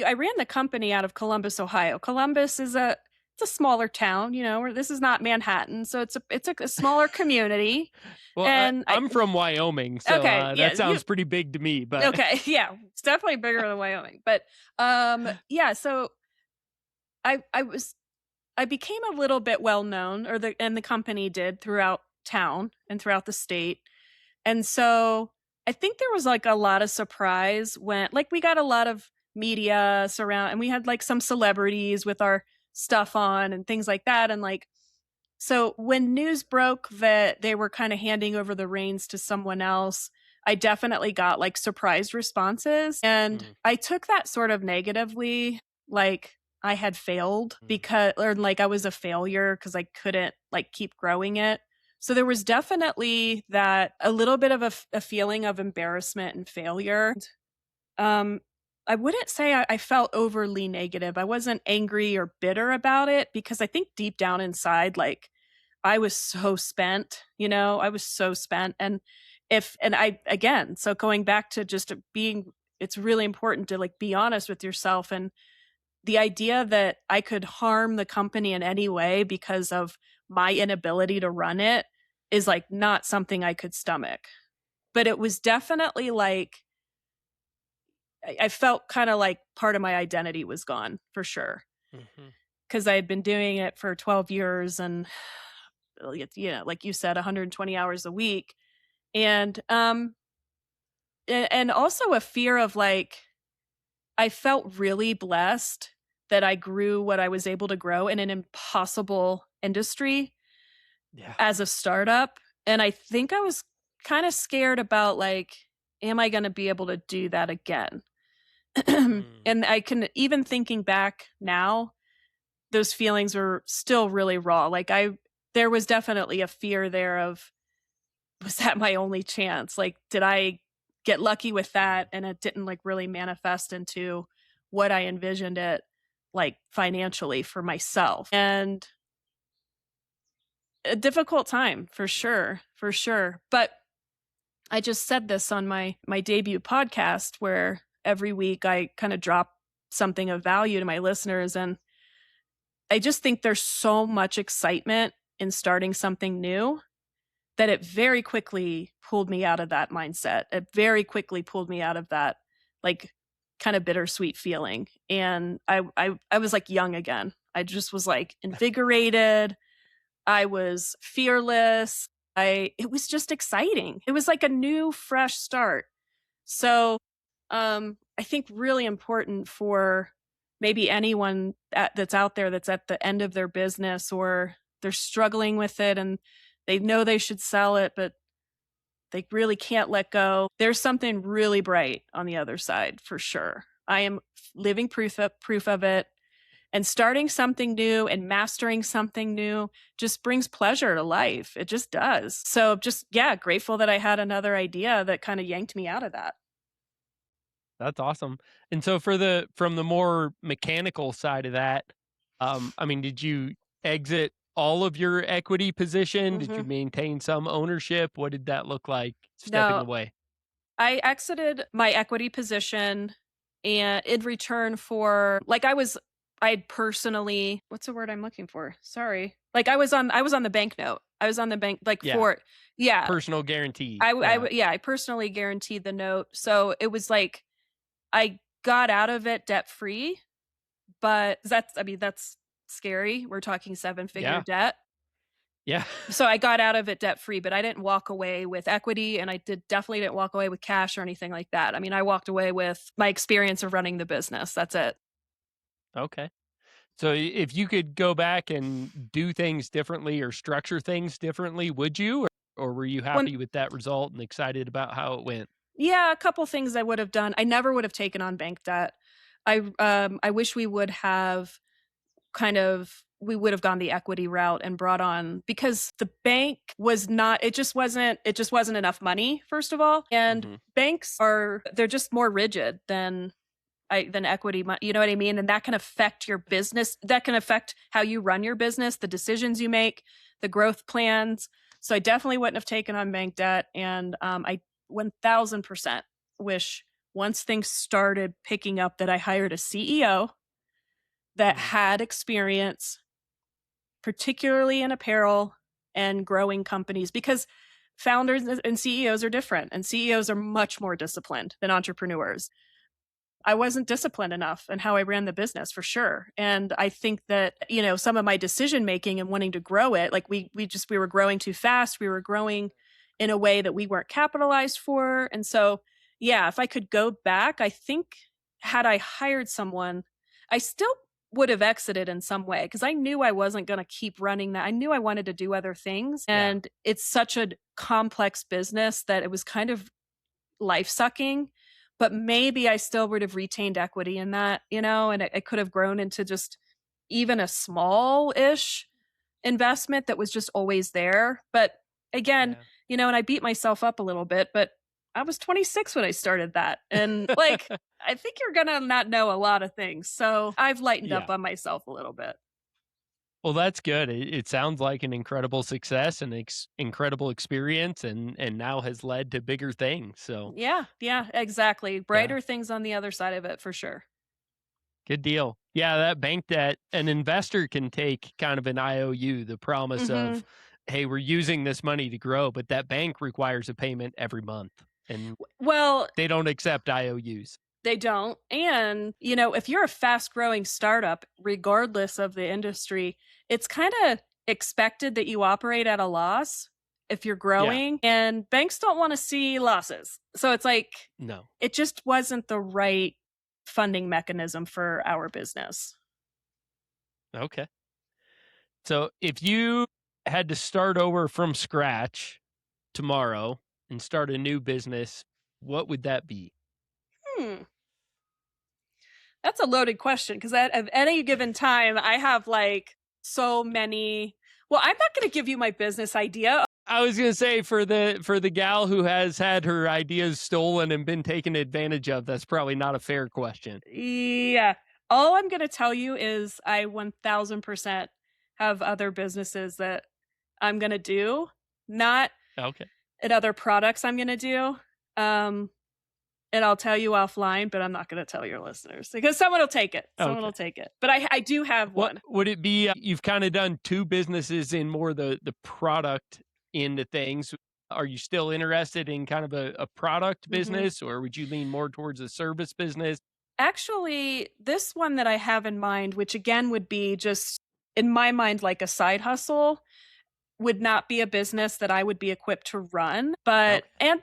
I ran the company out of Columbus, Ohio. Columbus is a it's a smaller town, where this is not Manhattan, so it's a smaller community. Well, And I I'm from Wyoming, so okay, yeah, that sounds pretty big to me. But okay, yeah, it's definitely bigger than Wyoming. But yeah, so I became a little bit well known, and the company did throughout town and throughout the state. And so I think there was like a lot of surprise when like we got a lot of media surround and we had like some celebrities with our stuff on and things like that. And like so when news broke that they were kind of handing over the reins to someone else, I definitely got like surprised responses. And mm, I took that sort of negatively, like I had failed mm, because, or like I was a failure because I couldn't like keep growing it. So there was definitely that a little bit of a feeling of embarrassment and failure. Um, I wouldn't say I felt overly negative. I wasn't angry or bitter about it because I think deep down inside, like I was so spent, I was so spent. And I, again, so going back to just being, it's really important to like be honest with yourself. And the idea that I could harm the company in any way because of my inability to run it is like not something I could stomach. But it was definitely like, I felt kind of like part of my identity was gone for sure mhm. because I had been doing it for 12 years and like you said, 120 hours a week. And and also a fear of like I felt really blessed that I grew what I was able to grow in an impossible industry Yeah. as a startup. And I think I was kind of scared about like, am I going to be able to do that again? Mm, And I can even thinking back now, those feelings were still really raw. Like there was definitely a fear there of, was that my only chance? Like, did I get lucky with mm, that and it didn't like really manifest into what I envisioned it like financially for myself? And a difficult time for sure, for sure. But I just said this on my debut podcast where every week I kind of drop something of value to my listeners, and I just think there's so much excitement in starting something new that it very quickly pulled me out of that mindset. It very quickly pulled me out of that like kind of bittersweet feeling. And I was like young again. I just was like invigorated. I was fearless. It was just exciting. It was like a new fresh start. So I think really important for maybe anyone that's out there that's at the end of their business or they're struggling with it and they know they should sell it, but they really can't let go. There's something really bright on the other side for sure. I am living proof of it. And starting something new and mastering something new just brings pleasure to life. It just does. So just yeah, grateful that I had another idea that kind of yanked me out of that. that's awesome. And so for the from the more mechanical side of that, I mean, did you exit all of your equity position? Did you Mhm. maintain some ownership? What did that look like stepping No, away? I exited my equity position and in return for like I'd personally, what's the word I'm looking for? Sorry. Like I was on the bank note. I was on the bank like Yeah, for yeah. personal guarantee. Yeah. Yeah, I personally guaranteed the note. So it was like I got out of it debt free, but that's I mean that's scary. We're talking seven-figure Yeah. debt. Yeah. So I got out of it debt free, but I didn't walk away with equity and definitely didn't walk away with cash or anything like that. I mean, I walked away with my experience of running the business. That's it. Okay. So if you could go back and do things differently or structure things differently, would you? Or were you When happy with that result and excited about how it went? Yeah, a couple things I would have done. I never would have taken on bank debt. I wish we would have we would have gone the equity route and brought on, because the bank was not it just wasn't enough money, first of all. And Hmm. they're just more rigid than equity money. You know what I mean? And that can affect your business. That can affect how you run your business, the decisions you make, the growth plans. So I definitely wouldn't have taken on bank debt. And I 1000% wish, once things started picking up, that I hired a CEO that Hmm. had experience, particularly in apparel and growing companies, because founders and CEOs are different, and CEOs are much more disciplined than entrepreneurs. I wasn't disciplined enough in how I ran the business, for sure. And I think that, some of my decision making and wanting to grow it, like we were growing too fast. We were growing in a way that we weren't capitalized for. And so, yeah, if I could go back, I think, had I hired someone, I still would have exited in some way, because I knew I wasn't going to keep running that. I knew I wanted to do other things. Yeah. And it's such a complex business that it was kind of life sucking, but maybe I still would have retained equity in that, and it could have grown into just even a small ish investment that was just always there. But again, Yeah. and I beat myself up a little bit, but I was 26 when I started that. And like, I think you're going to not know a lot of things. So I've lightened Yeah. up on myself a little bit. Well, that's good. It sounds like an incredible success and incredible experience, and now has led to bigger things. So, Yeah. Yeah, exactly. yeah, Brighter things on the other side of it, for sure. good deal. Yeah, that bank debt, an investor can take kind of an IOU, the promise Hmm. of, hey, we're using this money to grow, but that bank requires a payment every month, and Well, they don't accept IOUs. they don't. And, if you're a fast growing startup, regardless of the industry, it's kind of expected that you operate at a loss if you're Yeah. growing, and banks don't want to see losses. So it's like, No. it just wasn't the right funding mechanism for our business. Okay. So if you had to start over from scratch tomorrow and start a new business, what would that be? Hmm. That's a loaded question, because at any given time, I have like so many. Well, I'm not going to give you my business idea. I was gonna say for the gal who has had her ideas stolen and been taken advantage of, that's probably not a fair question. Yeah. All I'm gonna tell you is I 1000% have other businesses that I'm gonna do, not Okay. and other products I'm gonna do. Um, and I'll tell you offline, but I'm not gonna tell your listeners, because someone will take it. Someone Okay. will take it. But I do have What one. would it be? You've kind of done two businesses in more the product into things. Are you still interested in kind of a product Mhm. business, or would you lean more towards a service business? Actually, this one that I have in mind, which again would be just in my mind like a side hustle, would not be a business that I would be equipped to run. But Okay.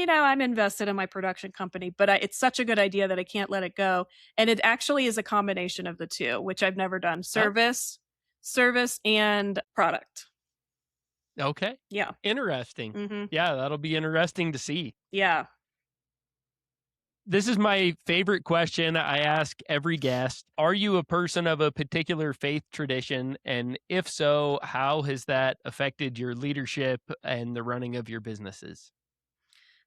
I'm invested in my production company, but it's such a good idea that I can't let it go. And it actually is a combination of the two, which I've never done: Okay. service and product. Okay. Yeah. Interesting. Hmm. Yeah, that'll be interesting to see. Yeah. This is my favorite question I ask every guest. Are you a person of a particular faith tradition? And if so, how has that affected your leadership and the running of your businesses?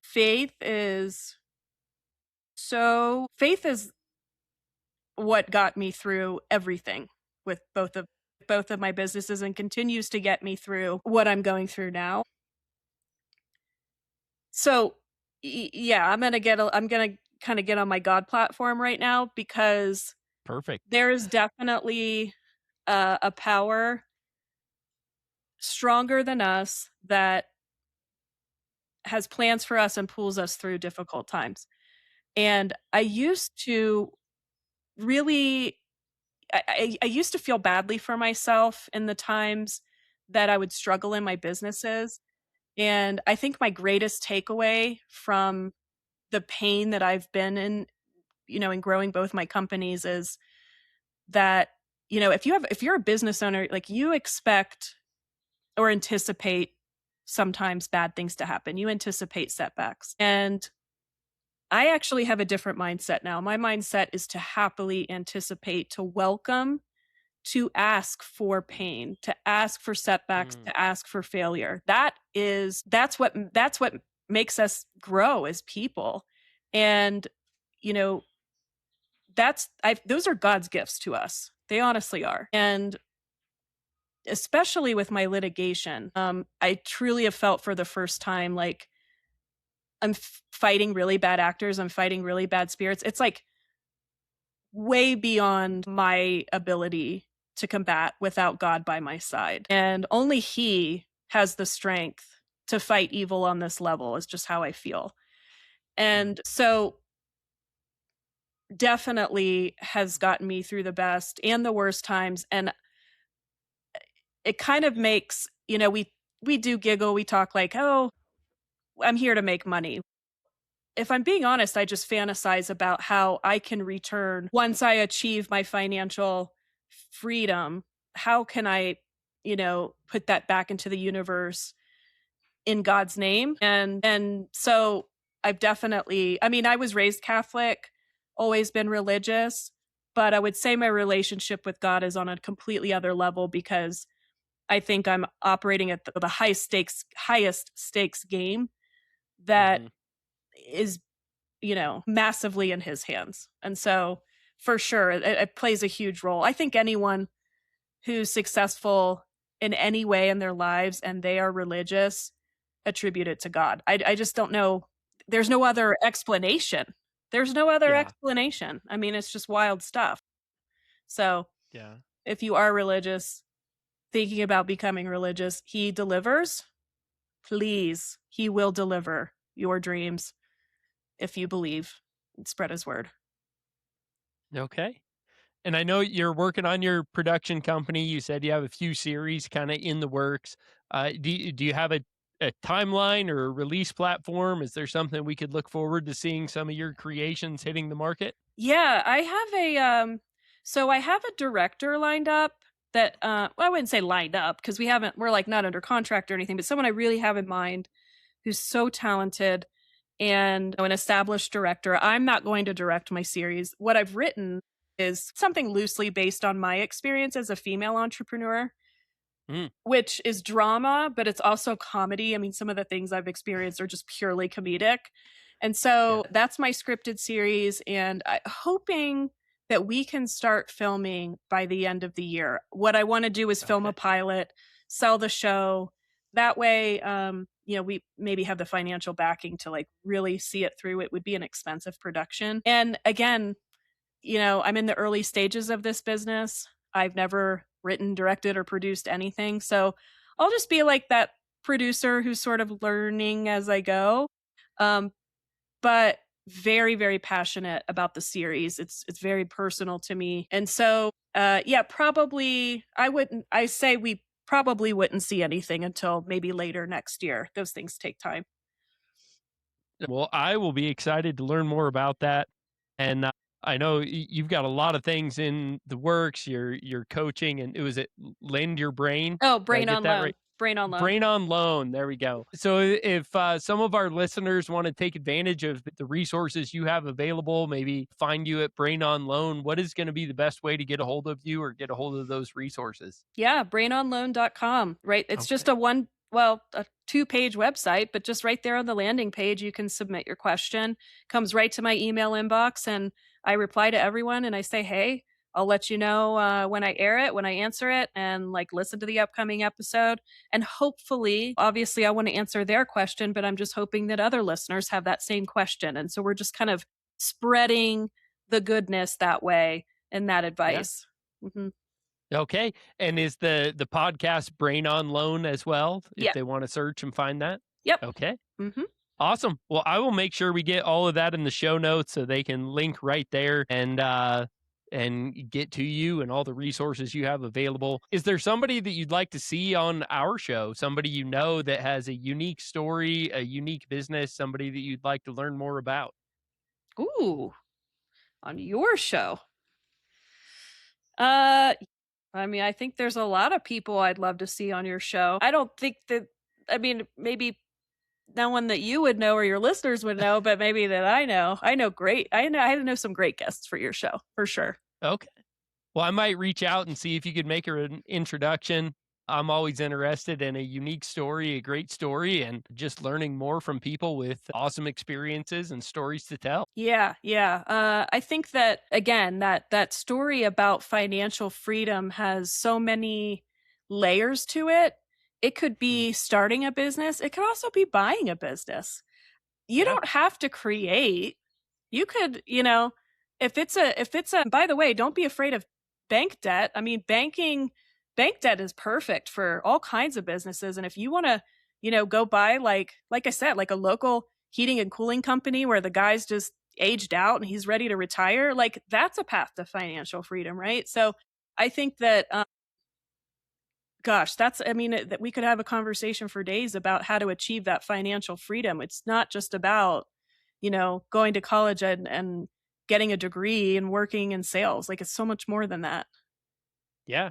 Faith is what got me through everything with both of my businesses, and continues to get me through what I'm going through now. So, yeah, I'm gonna kind of get on my God platform right now, because Perfect. there is definitely a power stronger than us that has plans for us and pulls us through difficult times. And I used to really, I used to feel badly for myself in the times that I would struggle in my businesses. And I think my greatest takeaway from the pain that I've been in, in growing both my companies is that, if you're a business owner, like you expect or anticipate sometimes bad things to happen. You anticipate setbacks. And I actually have a different mindset now. My mindset is to happily anticipate, to welcome, to ask for pain, to ask for setbacks, Mm. to ask for failure. That's what makes us grow as people. And you know, those are God's gifts to us. They honestly are. And especially with my litigation, I truly have felt for the first time like I'm fighting really bad actors, I'm fighting really bad spirits. It's like way beyond my ability to combat without God by my side. And only He has the strength to fight evil on this level, is just how I feel. And so definitely has gotten me through the best and the worst times. And it kind of makes, we do giggle, we talk like, oh, I'm here to make money. If I'm being honest, I just fantasize about how I can return once I achieve my financial freedom. How can I, put that back into the universe in God's name? And so I've definitely, I mean, I was raised Catholic, always been religious, but I would say my relationship with God is on a completely other level because I think I'm operating at the highest stakes game that is, massively in His hands. And so for sure, it plays a huge role. I think anyone who's successful in any way in their lives and they are religious, attribute it to God. I just don't know. There's no other explanation. There's no other Yeah. explanation. I mean, it's just wild stuff. So Yeah. if you are religious, thinking about becoming religious, He delivers. Please, He will deliver your dreams if you believe and spread His word. Okay. And I know you're working on your production company. You said you have a few series kind of in the works. Do you have a timeline or a release platform? Is there something we could look forward to seeing some of your creations hitting the market? Yeah, I have I have a director lined up that well, I wouldn't say lined up because we're like not under contract or anything, but someone I really have in mind who's so talented and an established director. I'm not going to direct my series. What I've written is something loosely based on my experience as a female entrepreneur, which is drama, but it's also comedy. I mean, some of the things I've experienced are just purely comedic. And so that's my scripted series. And I'm hoping that we can start filming by the end of the year. What I want to do is film a pilot, sell the show. That way, we maybe have the financial backing to like really see it through. It would be an expensive production. And again, I'm in the early stages of this business. I've never written, directed, or produced anything. So I'll just be like that producer who's sort of learning as I go. But very, very passionate about the series. It's very personal to me. And so probably I say we probably wouldn't see anything until maybe later next year. Those things take time. Well, I will be excited to learn more about that. And I know you've got a lot of things in the works. You're coaching, and it was it Lend Your Brain. Oh, Did I Brain get on that Loan. right? Brain on Loan. Brain on Loan. There we go. So if some of our listeners want to take advantage of the resources you have available, maybe find you at Brain on Loan, what is going to be the best way to get a hold of you or get a hold of those resources? Yeah, brainonloan.com. Right. It's just a 2-page website, but just right there on the landing page, you can submit your question. Comes right to my email inbox, and I reply to everyone and I say, hey, I'll let you know when I air it, when I answer it, and like listen to the upcoming episode. And hopefully, obviously, I want to answer their question, but I'm just hoping that other listeners have that same question. And so we're just kind of spreading the goodness that way and that advice. Yeah. Mm-hmm. Okay. And is the podcast Brain on Loan as well, if they want to search and find that? Yep. Okay. Mm-hmm. Awesome. Well, I will make sure we get all of that in the show notes so they can link right there. And and get to you and all the resources you have available. Is there somebody that you'd like to see on our show? Somebody you know that has a unique story, a unique business, somebody that you'd like to learn more about? Ooh, on your show. Uh, I mean, I think there's a lot of people I'd love to see on your show. I don't think that, I mean, maybe no one that you would know or your listeners would know, but maybe that I know. I know some great guests for your show, for sure. Okay. Well, I might reach out and see if you could make her an introduction. I'm always interested in a unique story, a great story, and just learning more from people with awesome experiences and stories to tell. Yeah, yeah. I think that again, that story about financial freedom has so many layers to it. It could Mm. be starting a business. It could also be buying a business. You Yeah. don't have to create. You could, if it's a by the way, don't be afraid of bank debt. I mean, bank debt is perfect for all kinds of businesses. And if you want to, go buy like I said, like a local heating and cooling company where the guy's just aged out and he's ready to retire, like that's a path to financial freedom, right? So I think that gosh, I mean, that we could have a conversation for days about how to achieve that financial freedom. It's not just about, going to college and getting a degree and working in sales. Like it's so much more than that. Yeah.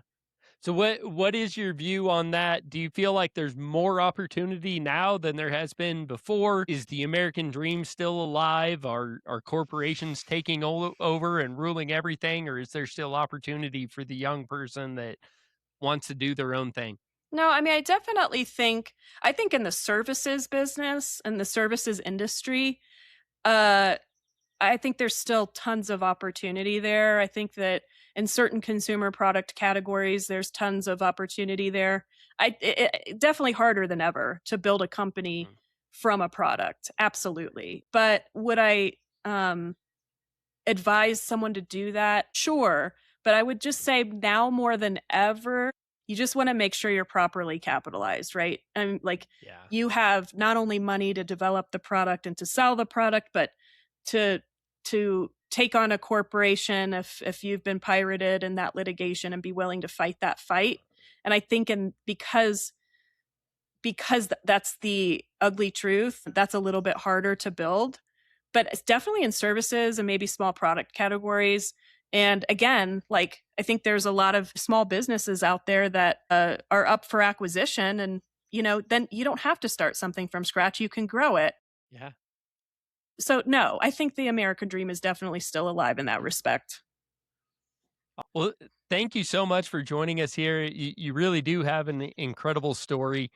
So what is your view on that? Do you feel like there's more opportunity now than there has been before? Is the American dream still alive? Are corporations taking over and ruling everything, or is there still opportunity for the young person that wants to do their own thing? No, I mean, I think in the services business and the services industry, uh, I think there's still tons of opportunity there. I think that in certain consumer product categories, there's tons of opportunity there. Definitely harder than ever to build a company Mm. from a product. Absolutely. But would I um, advise someone to do that? Sure. But I would just say now more than ever, you just want to make sure you're properly capitalized, right? And like Yeah. you have not only money to develop the product and to sell the product, but to take on a corporation if you've been pirated in that litigation and be willing to fight that fight. And I think because that's the ugly truth, that's a little bit harder to build, but it's definitely in services and maybe small product categories. And again, like I think there's a lot of small businesses out there that are up for acquisition, and then you don't have to start something from scratch. You can grow it. Yeah. So no, I think the American dream is definitely still alive in that respect. Well, thank you so much for joining us here. You really do have an incredible story.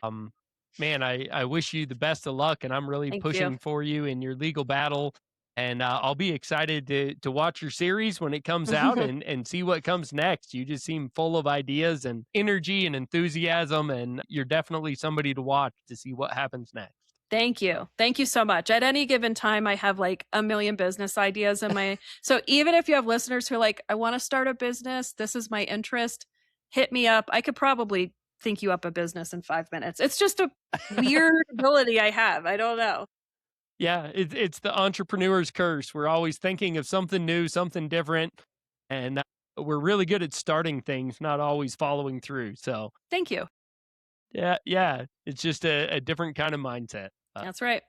Man, I wish you the best of luck, and I'm really Thank you. pushing for you in your legal battle. And I'll be excited to watch your series when it comes out and see what comes next. You just seem full of ideas and energy and enthusiasm, and you're definitely somebody to watch to see what happens next. Thank you. Thank you so much. At any given time, I have like a million business ideas in my. So even if you have listeners who are like, I want to start a business, this is my interest, hit me up. I could probably think you up a business in 5 minutes. It's just a weird ability I have. I don't know. Yeah, it's the entrepreneur's curse. We're always thinking of something new, something different, and we're really good at starting things, not always following through. So, Thank you. yeah, yeah, it's just a different kind of mindset. That's right.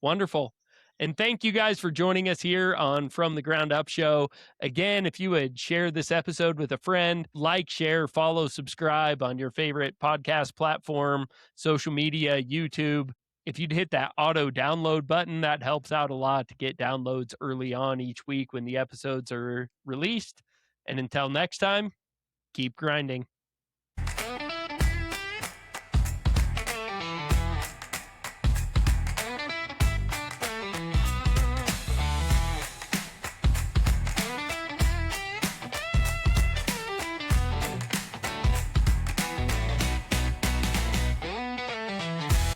Wonderful. And thank you guys for joining us here on From the Ground Up Show. Again, if you would share this episode with a friend, like, share, follow, subscribe on your favorite podcast platform, social media, YouTube. If you'd hit that auto download button, that helps out a lot to get downloads early on each week when the episodes are released. And until next time, keep grinding.